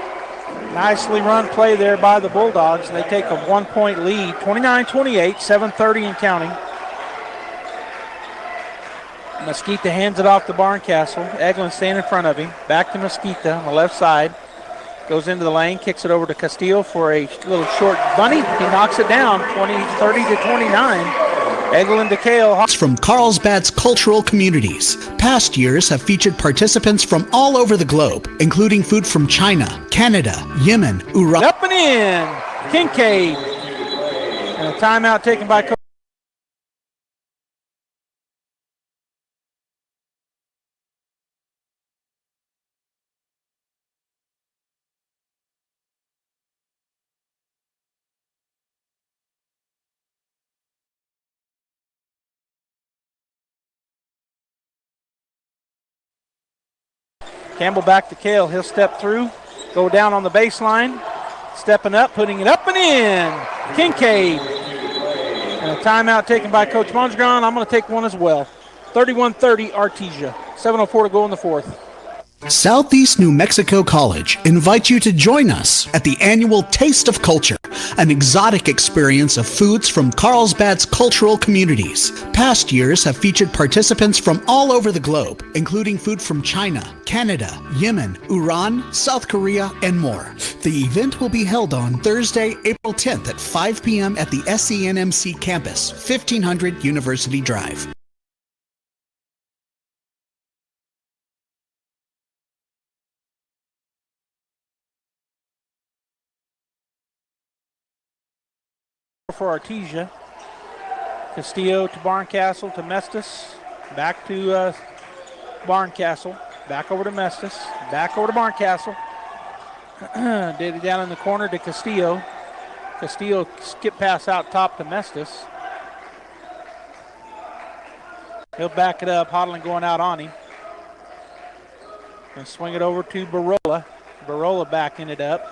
Nicely run play there by the Bulldogs. They take a 1-point lead, 29-28, 7:30 and counting. Mesquita hands it off to Barncastle. Eglin staying in front of him. Back to Mesquita on the left side. Goes into the lane, kicks it over to Castillo for a little short bunny. He knocks it down, 30-29. Eglin to Kale. From Carlsbad's cultural communities. Past years have featured participants from all over the globe, including food from China, Canada, Yemen, Iraq. Up and in, Kincaid. And a timeout taken by Coach. Campbell back to Kale. He'll step through, go down on the baseline, stepping up, putting it up and in. Kincaid. And a timeout taken by Coach Mondragon. I'm going to take one as well. 31-30 Artesia. 7:04 to go in the fourth. Southeast New Mexico College invites you to join us at the annual Taste of Culture, an exotic experience of foods from Carlsbad's cultural communities. Past years have featured participants from all over the globe, including food from China, Canada, Yemen, Iran, South Korea, and more. The event will be held on Thursday, April 10th at 5 p.m. at the SENMC campus, 1500 University Drive. For Artesia. Castillo to Barncastle to Mestis. Back to Barncastle. Back over to Mestis. Back over to Barncastle. Did it down in the corner to Castillo. Castillo skip pass out top to Mestis. He'll back it up. Hodling going out on him. And swing it over to Barola. Barola backing it up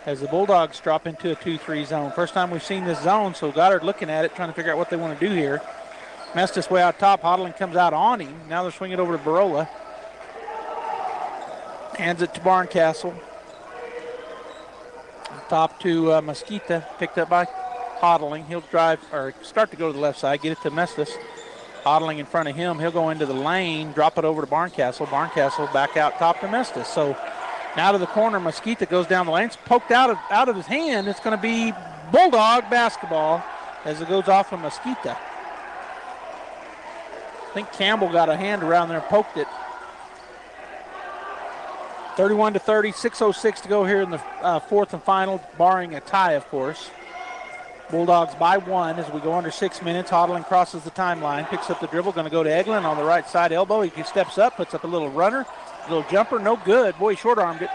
as the Bulldogs drop into a 2-3 zone. First time we've seen this zone, so Goddard looking at it, trying to figure out what they want to do here. Mestis way out top. Hodling comes out on him. Now they're swinging it over to Barola. Hands it to Barncastle. Top to Mesquita, picked up by Hodling. He'll drive, or start to go to the left side, get it to Mestis. Hodling in front of him. He'll go into the lane, drop it over to Barncastle. Barncastle back out top to Mestis. So now to the corner, Mesquita goes down the lane. It's poked out of his hand. It's going to be Bulldog basketball as it goes off of Mesquita. I think Campbell got a hand around there and poked it. 31-30, 6:06 to go here in the fourth and final, barring a tie, of course. Bulldogs by one as we go under 6 minutes. Hodling crosses the timeline, picks up the dribble, going to go to Eglin on the right side elbow. He steps up, puts up a little runner. Little jumper, no good. Boy, he short-armed it.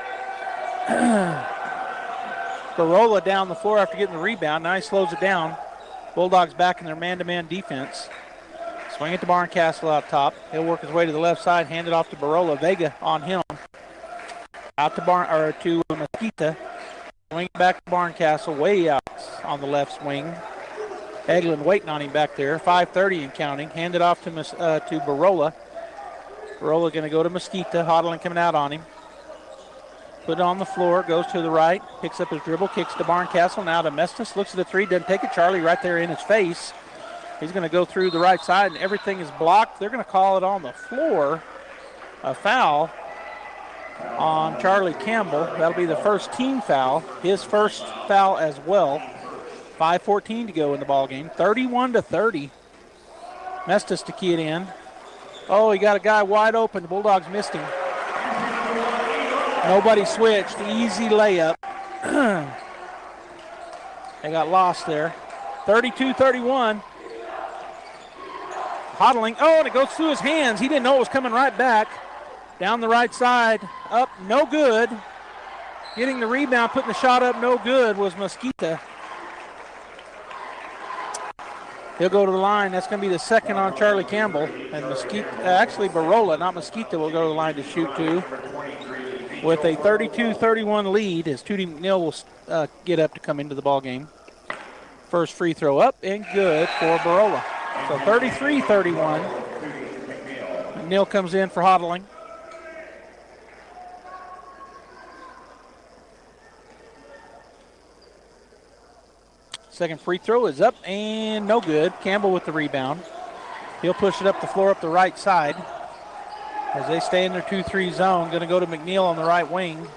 Barola down the floor after getting the rebound. Now he slows it down. Bulldogs back in their man-to-man defense. Swing it to Barncastle out top. He'll work his way to the left side, hand it off to Barola. Vega on him. Out to Mesquita. Swing it back to Barncastle, way out on the left wing. Eglin waiting on him back there. 5:30 and counting. Hand it off to Barola. Barola going to go to Mesquita. Hodling coming out on him. Put it on the floor. Goes to the right. Picks up his dribble. Kicks to Barncastle. Now to Mestis. Looks at the three. Doesn't take it. Charlie right there in his face. He's going to go through the right side, and everything is blocked. They're going to call it on the floor. A foul on Charlie Campbell. That'll be the first team foul. His first foul as well. 5:14 to go in the ball game. 31-30. Mestis to key it in. Oh, he got a guy wide open. The Bulldogs missed him. Nobody switched. Easy layup. They got lost there. 32-31. Hodling. Oh, and it goes through his hands. He didn't know it was coming right back. Down the right side. Up, no good. Getting the rebound, putting the shot up, no good, was Mesquita. He'll go to the line. That's going to be the second on Charlie Campbell. And Mesquita, actually Barola, not Mesquita, will go to the line to shoot two. With a 32-31 lead, as Tootie McNeil will get up to come into the ball game. First free throw up and good for Barola. So 33-31. McNeil comes in for Hodling. Second free throw is up and no good. Campbell with the rebound. He'll push it up the floor up the right side as they stay in their 2-3 zone. Going to go to McNeil on the right wing.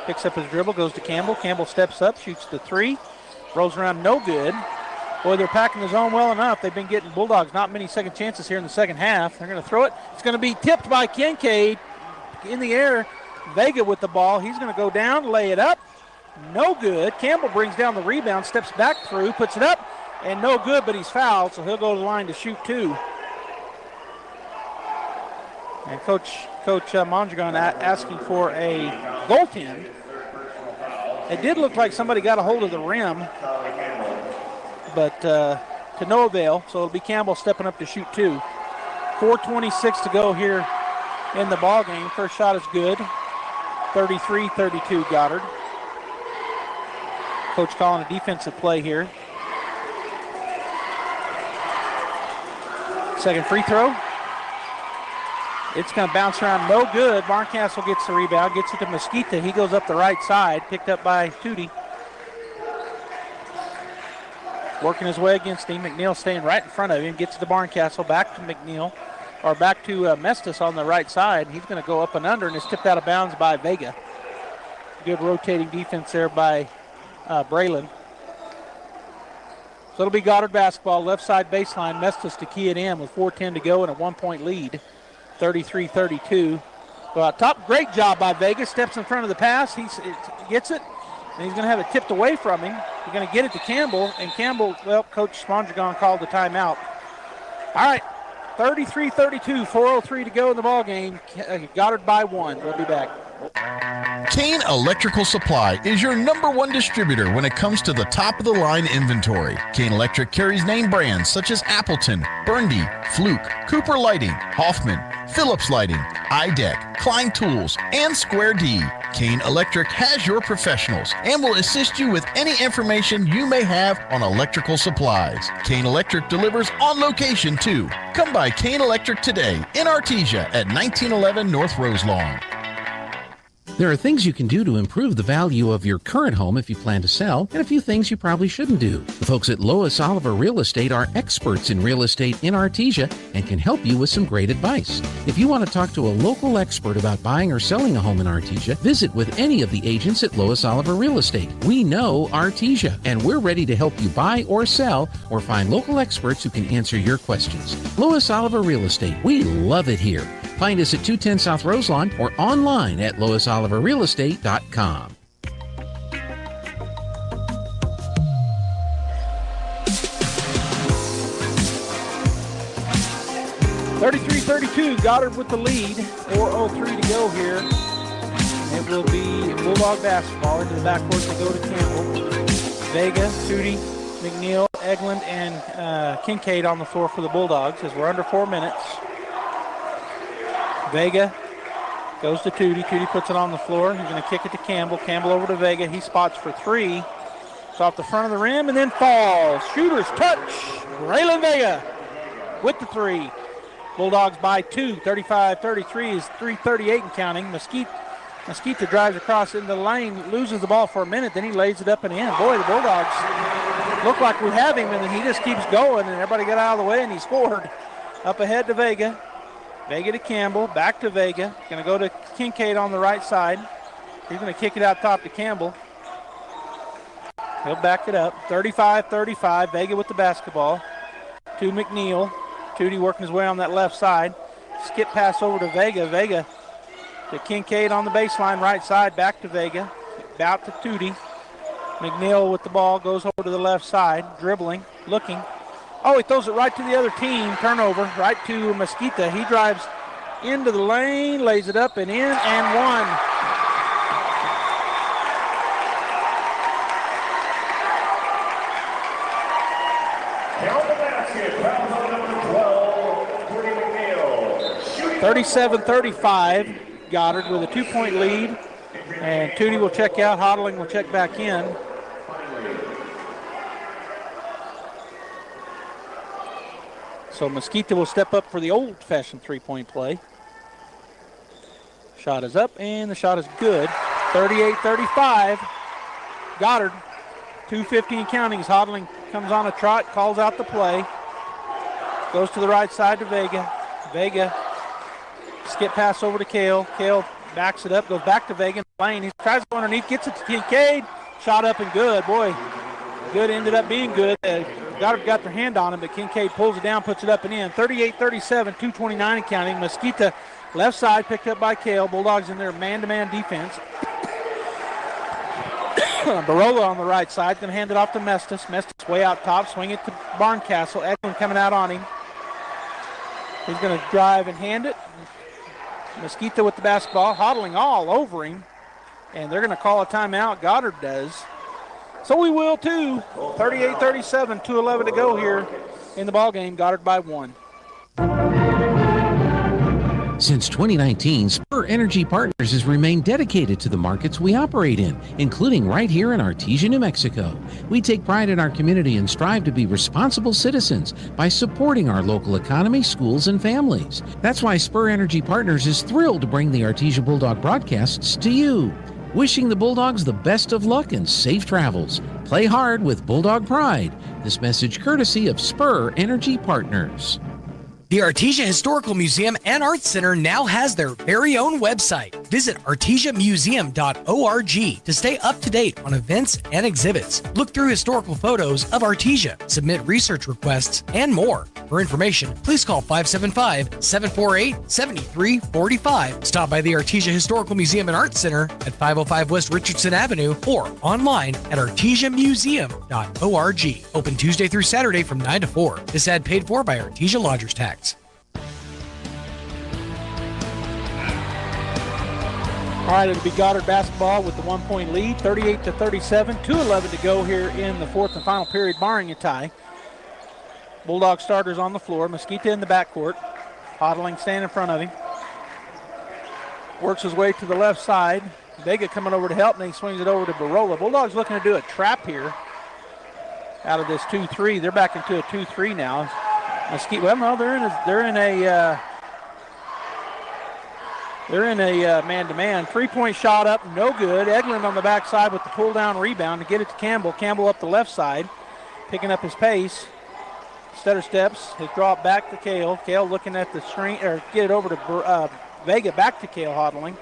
Picks up his dribble, goes to Campbell. Campbell steps up, shoots the three. Rolls around, no good. Boy, they're packing the zone well enough. They've been getting Bulldogs not many second chances here in the second half. They're going to throw it. It's going to be tipped by Kincaid in the air. Vega with the ball. He's going to go down, lay it up. No good. Campbell brings down the rebound, steps back through, puts it up, and no good, but he's fouled, so he'll go to the line to shoot two. And Coach Mondragon asking for a goaltend. It did look like somebody got a hold of the rim, but to no avail, so it'll be Campbell stepping up to shoot two. 4:26 to go here in the ball game. First shot is good. 33-32 Goddard. Coach calling a defensive play here. Second free throw. It's going to bounce around, no good. Barncastle gets the rebound, gets it to Mesquita. He goes up the right side, picked up by Tootie. Working his way against him. McNeil staying right in front of him, gets it to Barncastle, back to McNeil, or back to Mestis on the right side. He's going to go up and under, and it's tipped out of bounds by Vega. Good rotating defense there by Braylon. So it'll be Goddard basketball, left side baseline. Mestis to key it in with 4:10 to go and a 1-point lead, 33-32. Well, top, great job by Vega. Steps in front of the pass. He gets it, and he's going to have it tipped away from him. He's going to get it to Campbell, and Campbell, well, Coach Mondragon called the timeout. All right, 33-32, 4:03 to go in the ball game. Goddard by 1. We'll be back. Kane Electrical Supply is your #1 distributor when it comes to the top-of-the-line inventory. Kane Electric carries name brands such as Appleton, Burndy, Fluke, Cooper Lighting, Hoffman, Phillips Lighting, iDeck, Klein Tools, and Square D. Kane Electric has your professionals and will assist you with any information you may have on electrical supplies. Kane Electric delivers on location too. Come by Kane Electric today in Artesia at 1911 North Roselawn. There are things you can do to improve the value of your current home if you plan to sell, and a few things you probably shouldn't do. The folks at Lois Oliver Real Estate are experts in real estate in Artesia and can help you with some great advice. If you want to talk to a local expert about buying or selling a home in Artesia, visit with any of the agents at Lois Oliver Real Estate. We know Artesia, and we're ready to help you buy or sell or find local experts who can answer your questions. Lois Oliver Real Estate, we love it here. Find us at 210 South Roselawn or online at loisoliverrealestate.com. (33-32), Goddard with the lead. 4:03 to go here. It will be Bulldog basketball into the backcourt to go to Campbell. Vega, Tootie, McNeil, Eglin, and Kincaid on the floor for the Bulldogs as we're under 4 minutes. Vega goes to Tootie. Tootie puts it on the floor. He's going to kick it to Campbell. Campbell over to Vega. He spots for 3. It's off the front of the rim and then falls. Shooter's touch. Braylon Vega with the 3. Bulldogs by 2. 35-33 is 3:38 and counting. Mesquita drives across into the lane, loses the ball for a minute, then he lays it up and in. Boy, the Bulldogs look like we have him, and then he just keeps going, and everybody got out of the way, and he scored. Up ahead to Vega. Vega to Campbell, back to Vega. Going to go to Kincaid on the right side. He's going to kick it out top to Campbell. He'll back it up. 35-35, Vega with the basketball. To McNeil. Tootie working his way on that left side. Skip pass over to Vega. Vega to Kincaid on the baseline, right side, back to Vega. Out to Tootie. McNeil with the ball, goes over to the left side, dribbling, looking. Oh, he throws it right to the other team. Turnover, right to Mesquita. He drives into the lane, lays it up and in, and one. Count the basket. Foul on number 12, Tootie McNeil. 37-35. Goddard with a 2-point lead. And Tootie will check out. Hodling will check back in. So Mesquita will step up for the old-fashioned 3-point play. Shot is up, and the shot is good. 38-35. Goddard, 2:50 and counting. As Hodling comes on a trot, calls out the play. Goes to the right side to Vega. Vega, skip pass over to Kale. Kale backs it up, goes back to Vega in the lane. He tries to go underneath, gets it to Kincaid. Shot up and good. Boy, good ended up being good. Goddard got their hand on him, but Kincaid pulls it down, puts it up and in. 38-37, 2:29 and counting. Mesquita left side picked up by Kale. Bulldogs in their man-to-man defense. Barola on the right side, going to hand it off to Mestis. Mestis way out top, swing it to Barncastle. Edwin coming out on him. He's going to drive and hand it. Mesquita with the basketball, hodling all over him. And they're going to call a timeout. Goddard does. So we will too. 38-37, 2:11 to go here in the ball game. Goddard by 1. Since 2019, Spur Energy Partners has remained dedicated to the markets we operate in, including right here in Artesia, New Mexico. We take pride in our community and strive to be responsible citizens by supporting our local economy, schools, and families. That's why Spur Energy Partners is thrilled to bring the Artesia Bulldog broadcasts to you. Wishing the Bulldogs the best of luck and safe travels. Play hard with Bulldog pride. This message courtesy of Spur Energy Partners. The Artesia Historical Museum and Arts Center now has their very own website. Visit artesiamuseum.org to stay up to date on events and exhibits. Look through historical photos of Artesia, submit research requests, and more. For information, please call 575-748-7345. Stop by the Artesia Historical Museum and Arts Center at 505 West Richardson Avenue or online at artesiamuseum.org. Open Tuesday through Saturday from 9 to 4. This ad paid for by Artesia Lodgers Tax. All right, it'll be Goddard basketball with the 1-point lead, 38-37, 2:11 to go here in the fourth and final period, barring a tie. Bulldog starters on the floor. Mesquita in the backcourt. Hodling standing in front of him. Works his way to the left side. Vega coming over to help, and he swings it over to Barola. Bulldogs looking to do a trap here out of this 2-3. They're back into a 2-3 now. Mesquita, well, no, they're in a man-to-man. 3-point shot up, no good. Eglin on the backside with the pull-down rebound to get it to Campbell. Campbell up the left side, picking up his pace. Stutter steps, his drop back to Kale. Kale looking at the screen, or get it over to Vega, back to Kale Hodling.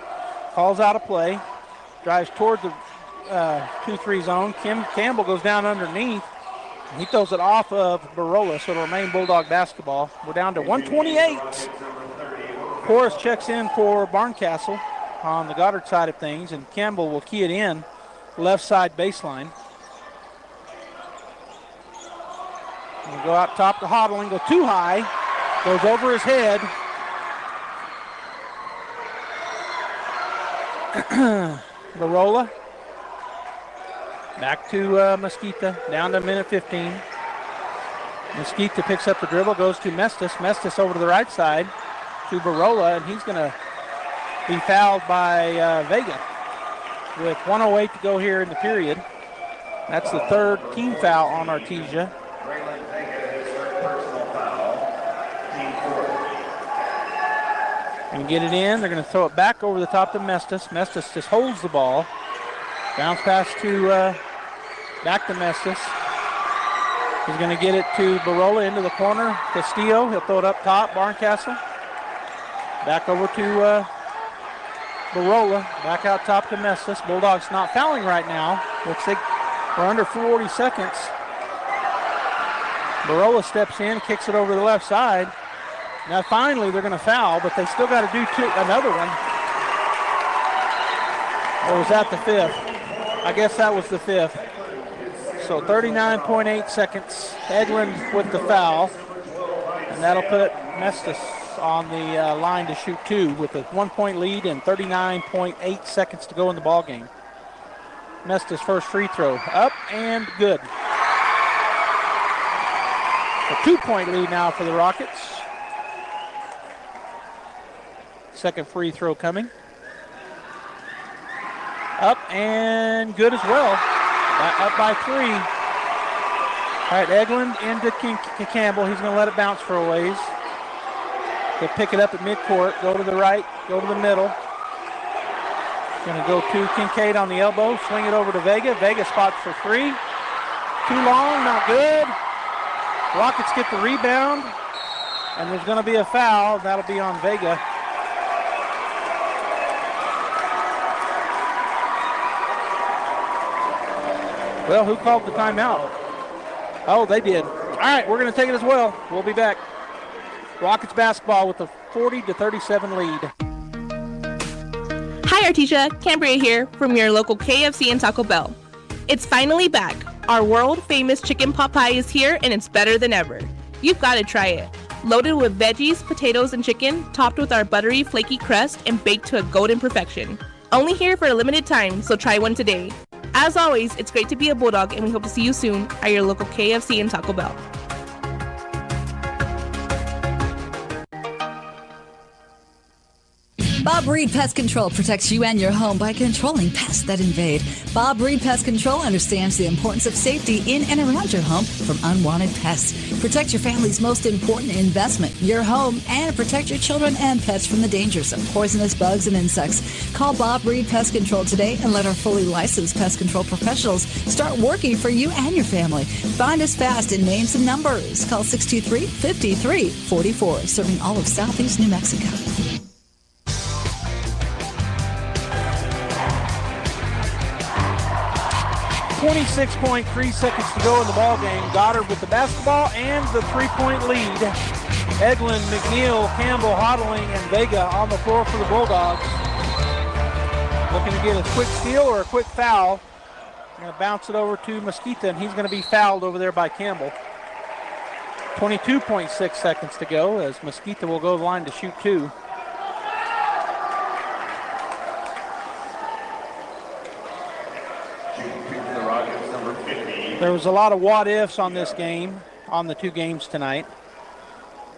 Calls out a play, drives toward the 2-3 zone. Campbell goes down underneath. He throws it off of Barola, so it'll remain Bulldog basketball. We're down to 128. Porras checks in for Barncastle on the Goddard side of things, and Campbell will key it in left side baseline. We'll go out top to Hodling, go too high, goes over his head. Barola. Back to Mesquita, down to minute 15. Mesquita picks up the dribble, goes to Mestis. Mestis over to the right side to Barola, and he's going to be fouled by Vega with 1:08 to go here in the period. That's the third team foul on Artesia. And get it in. They're going to throw it back over the top to Mestis. Mestis just holds the ball. Bounce pass to back to Mestis. He's going to get it to Barola into the corner. Castillo, he'll throw it up top. Barncastle. Back over to Barola. Back out top to Mestis. Bulldogs not fouling right now. We're under 40 seconds. Barola steps in, kicks it over to the left side. Now finally they're going to foul, but they still got to do another one. Or was that the fifth? I guess that was the fifth. So 39.8 seconds. Eglin with the foul. And that'll put Mestis on the line to shoot two with a 1-point lead and 39.8 seconds to go in the ball game. Mestis' first free throw up and good. A 2-point lead now for the Rockets. Second free throw coming. Up and good as well. Up by 3. All right, Eglin into Campbell. He's going to let it bounce for a ways. He'll pick it up at midcourt, go to the right, go to the middle. Going to go to Kincaid on the elbow, swing it over to Vega. Vega spots for 3. Too long, not good. Rockets get the rebound, and there's going to be a foul. That'll be on Vega. Well, who called the timeout? Oh, they did. All right, we're going to take it as well. We'll be back. Rockets basketball with a 40-37 lead. Hi, Artesia. Cambria here from your local KFC and Taco Bell. It's finally back. Our world-famous chicken pot pie is here, and it's better than ever. You've got to try it. Loaded with veggies, potatoes, and chicken, topped with our buttery, flaky crust, and baked to a golden perfection. Only here for a limited time, so try one today. As always, it's great to be a Bulldog, and we hope to see you soon at your local KFC and Taco Bell. Bob Reed Pest Control protects you and your home by controlling pests that invade. Bob Reed Pest Control understands the importance of safety in and around your home from unwanted pests. Protect your family's most important investment, your home, and protect your children and pets from the dangers of poisonous bugs and insects. Call Bob Reed Pest Control today and let our fully licensed pest control professionals start working for you and your family. Find us fast in names and numbers. Call 623-5344, serving all of Southeast New Mexico. 26.3 seconds to go in the ball game. Goddard with the basketball and the three-point lead. Eglin, McNeil, Campbell, Hodling, and Vega on the floor for the Bulldogs. Looking to get a quick steal or a quick foul. Going to bounce it over to Mesquita, and he's going to be fouled over there by Campbell. 22.6 seconds to go as Mesquita will go to the line to shoot two. There was a lot of what-ifs on this game, on the two games tonight.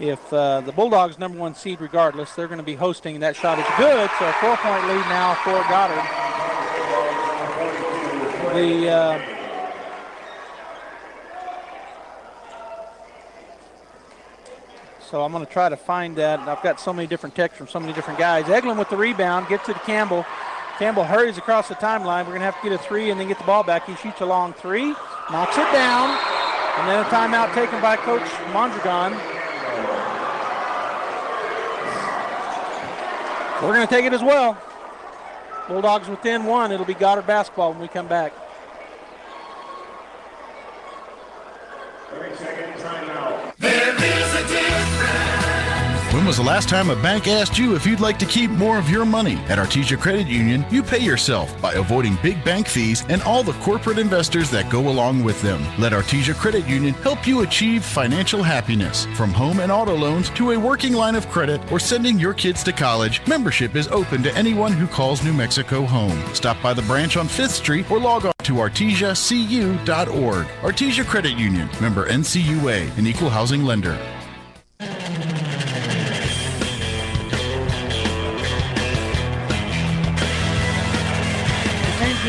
If the Bulldogs number one seed regardless, they're going to be hosting. That shot is good, so a 4-point lead now for Goddard. So I'm going to try to find that. I've got so many different texts from so many different guys. Eglin with the rebound, gets it to Campbell. Campbell hurries across the timeline. We're going to have to get a three and then get the ball back. He shoots a long three, knocks it down, and then a timeout taken by Coach Mondragon. We're going to take it as well. Bulldogs within one. It'll be Goddard basketball when we come back. 30-second timeout. There is a difference. When was the last time a bank asked you if you'd like to keep more of your money? At Artesia Credit Union, you pay yourself by avoiding big bank fees and all the corporate investors that go along with them. Let Artesia Credit Union help you achieve financial happiness. From home and auto loans to a working line of credit or sending your kids to college, membership is open to anyone who calls New Mexico home. Stop by the branch on 5th Street or log on to artesiacu.org. Artesia Credit Union, member NCUA, an equal housing lender.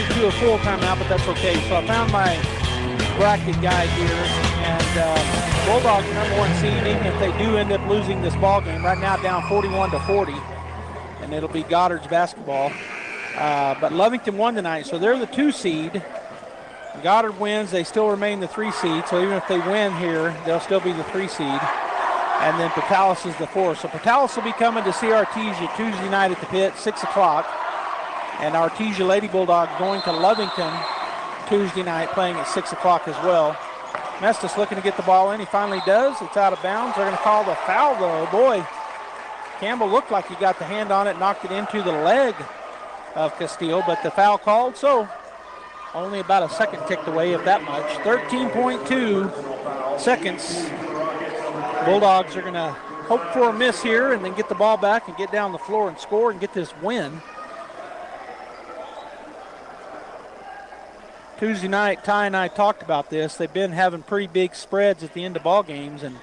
To a full timeout, but that's okay. So I found my bracket guide here, and Bulldogs number one seed, even if they do end up losing this ball game, right now down 41-40, and it'll be Goddard's basketball. But Lovington won tonight, so they're the 2 seed. Goddard wins, they still remain the 3 seed, so even if they win here, they'll still be the 3 seed. And then Portales is the 4. So Portales will be coming to see Artesia Tuesday night at the pit, 6 o'clock. And Artesia Lady Bulldogs going to Lovington Tuesday night, playing at 6 o'clock as well. Mestis looking to get the ball in. He finally does. It's out of bounds. They're going to call the foul, though. Boy, Campbell looked like he got the hand on it, knocked it into the leg of Castillo, but the foul called, so only about a second ticked away, if that much. 13.2 seconds. Bulldogs are going to hope for a miss here and then get the ball back and get down the floor and score and get this win. Tuesday night, Ty and I talked about this. They've been having pretty big spreads at the end of ball games, and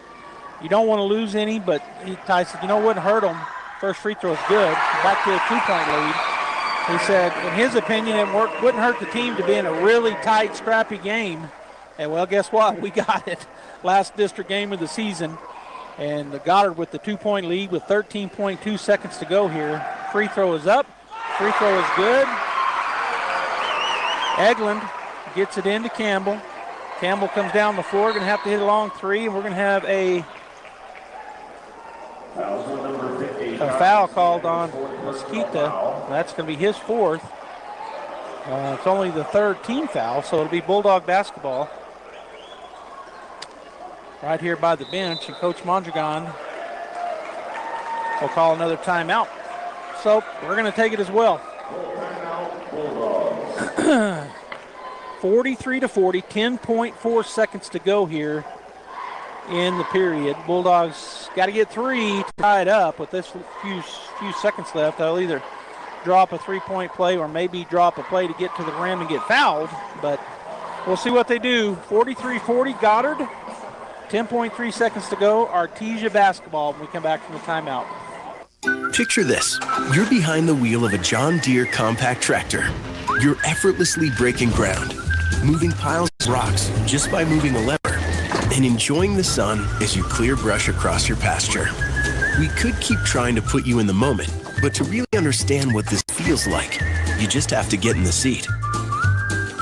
you don't want to lose any, but Ty said, it wouldn't hurt them. First free throw is good. Back to a 2-point lead. He said, in his opinion, it wouldn't hurt the team to be in a really tight, scrappy game. And, well, guess what? We got it. Last district game of the season. And the Goddard with the 2-point lead with 13.2 seconds to go here. Free throw is up. Free throw is good. Eglin gets it into Campbell. Campbell comes down the floor, going to have to hit a long three, and we're going to have a foul called on Mesquita. That's going to be his 4th. It's only the 3rd team foul, so it'll be Bulldog basketball. Right here by the bench, and Coach Mondragon will call another timeout. So we're going to take it as well. 43-40, 10.4 seconds to go here in the period. Bulldogs got to get 3 to tie it up with this few seconds left. They'll either drop a 3-point play or maybe drop a play to get to the rim and get fouled, but we'll see what they do. 43-40 Goddard, 10.3 seconds to go. Artesia basketball when we come back from the timeout. Picture this. You're behind the wheel of a John Deere compact tractor. You're effortlessly breaking ground, moving piles of rocks just by moving a lever, and enjoying the sun as you clear brush across your pasture. We could keep trying to put you in the moment, but to really understand what this feels like, you just have to get in the seat.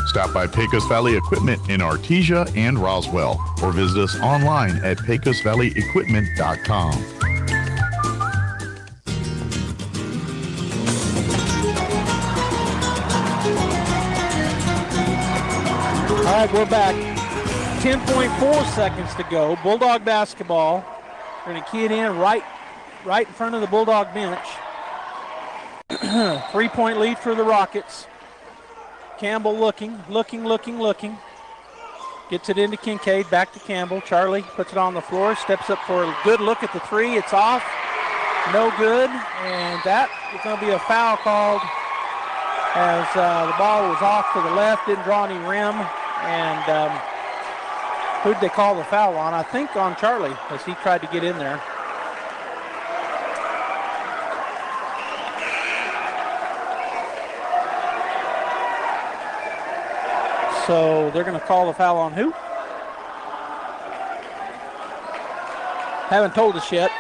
Stop by Pecos Valley Equipment in Artesia and Roswell, or visit us online at pecosvalleyequipment.com. All right, we're back. 10.4 seconds to go. Bulldog basketball. We're going to key it in right in front of the Bulldog bench. 3-point lead for the Rockets. Campbell looking. Gets it into Kincaid, back to Campbell. Charlie puts it on the floor, steps up for a good look at the three. It's off. No good. And that is going to be a foul called as the ball was off to the left, didn't draw any rim. And who'd they call the foul on? I think on Charlie, as he tried to get in there. So they're going to call the foul on who? Haven't told us yet.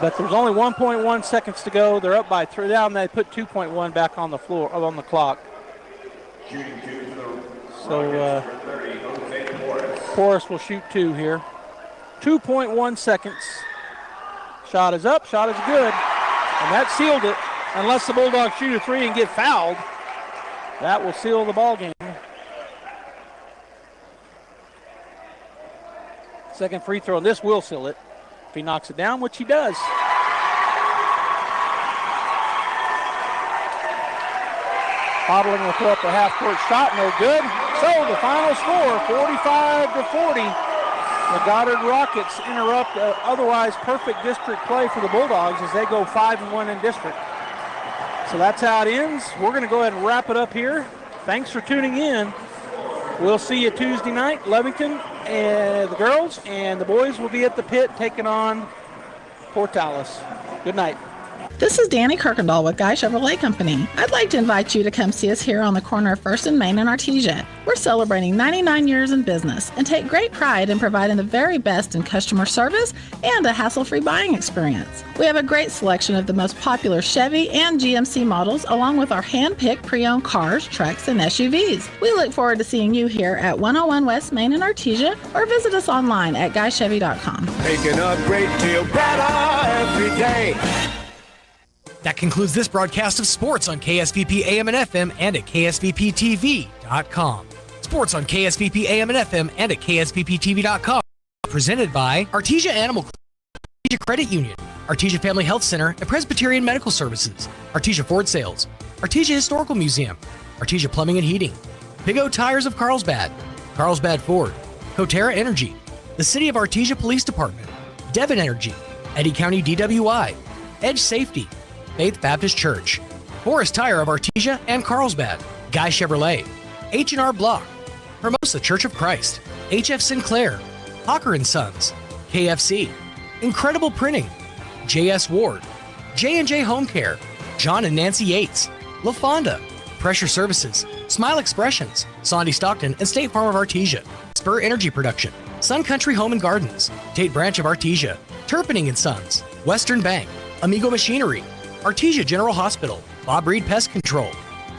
But there's only 1.1 seconds to go. They're up by 3 down. They put 2.1 back on the floor, on the clock. So Forrest will shoot 2 here. 2.1 seconds. Shot is up. Shot is good. And that sealed it. Unless the Bulldogs shoot a 3 and get fouled, that will seal the ball game. Second free throw, and this will seal it. If he knocks it down, which he does. Hodling will throw up a half-court shot, no good. So the final score, 45-40. The Goddard Rockets interrupt otherwise perfect district play for the Bulldogs as they go 5-1 in district. So that's how it ends. We're going to go ahead and wrap it up here. Thanks for tuning in. We'll see you Tuesday night, Levington and the girls, and the boys will be at the pit taking on Portales. Good night. This is Danny Kirkendall with Guy Chevrolet Company. I'd like to invite you to come see us here on the corner of 1st and Main in Artesia. We're celebrating 99 years in business and take great pride in providing the very best in customer service and a hassle-free buying experience. We have a great selection of the most popular Chevy and GMC models, along with our hand-picked pre-owned cars, trucks, and SUVs. We look forward to seeing you here at 101 West Main in Artesia, or visit us online at guychevy.com. Making a great deal better every day. That concludes this broadcast of sports on KSVP AM and FM and at KSVPTV.com. Sports on KSVP AM and FM and at KSVPTV.com. Presented by Artesia Animal Clinic, Artesia Credit Union, Artesia Family Health Center and Presbyterian Medical Services, Artesia Ford Sales, Artesia Historical Museum, Artesia Plumbing and Heating, Big O Tires of Carlsbad, Carlsbad Ford, Coterra Energy, the City of Artesia Police Department, Devon Energy, Eddy County DWI, Edge Safety, Faith Baptist Church, Forest Tire of Artesia and Carlsbad, Guy Chevrolet, H&R Block, Hermosa Church of Christ, HF Sinclair, Hawker & Sons, KFC, Incredible Printing, JS Ward, J&J Home Care, John and Nancy Yates, La Fonda, Pressure Services, Smile Expressions, Sondy Stockton and State Farm of Artesia, Spur Energy Production, Sun Country Home and Gardens, Tate Branch of Artesia, Turpinning & Sons, Western Bank, Amigo Machinery, Artesia General Hospital, Bob Reed Pest Control,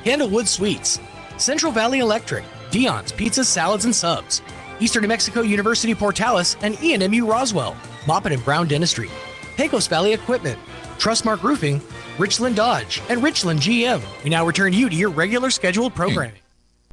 Candlewood Suites, Central Valley Electric, Dion's Pizzas, Salads, and Subs, Eastern New Mexico University Portales and ENMU Roswell, Moppet and Brown Dentistry, Pecos Valley Equipment, Trustmark Roofing, Richland Dodge, and Richland GM. We now return you to your regular scheduled programming.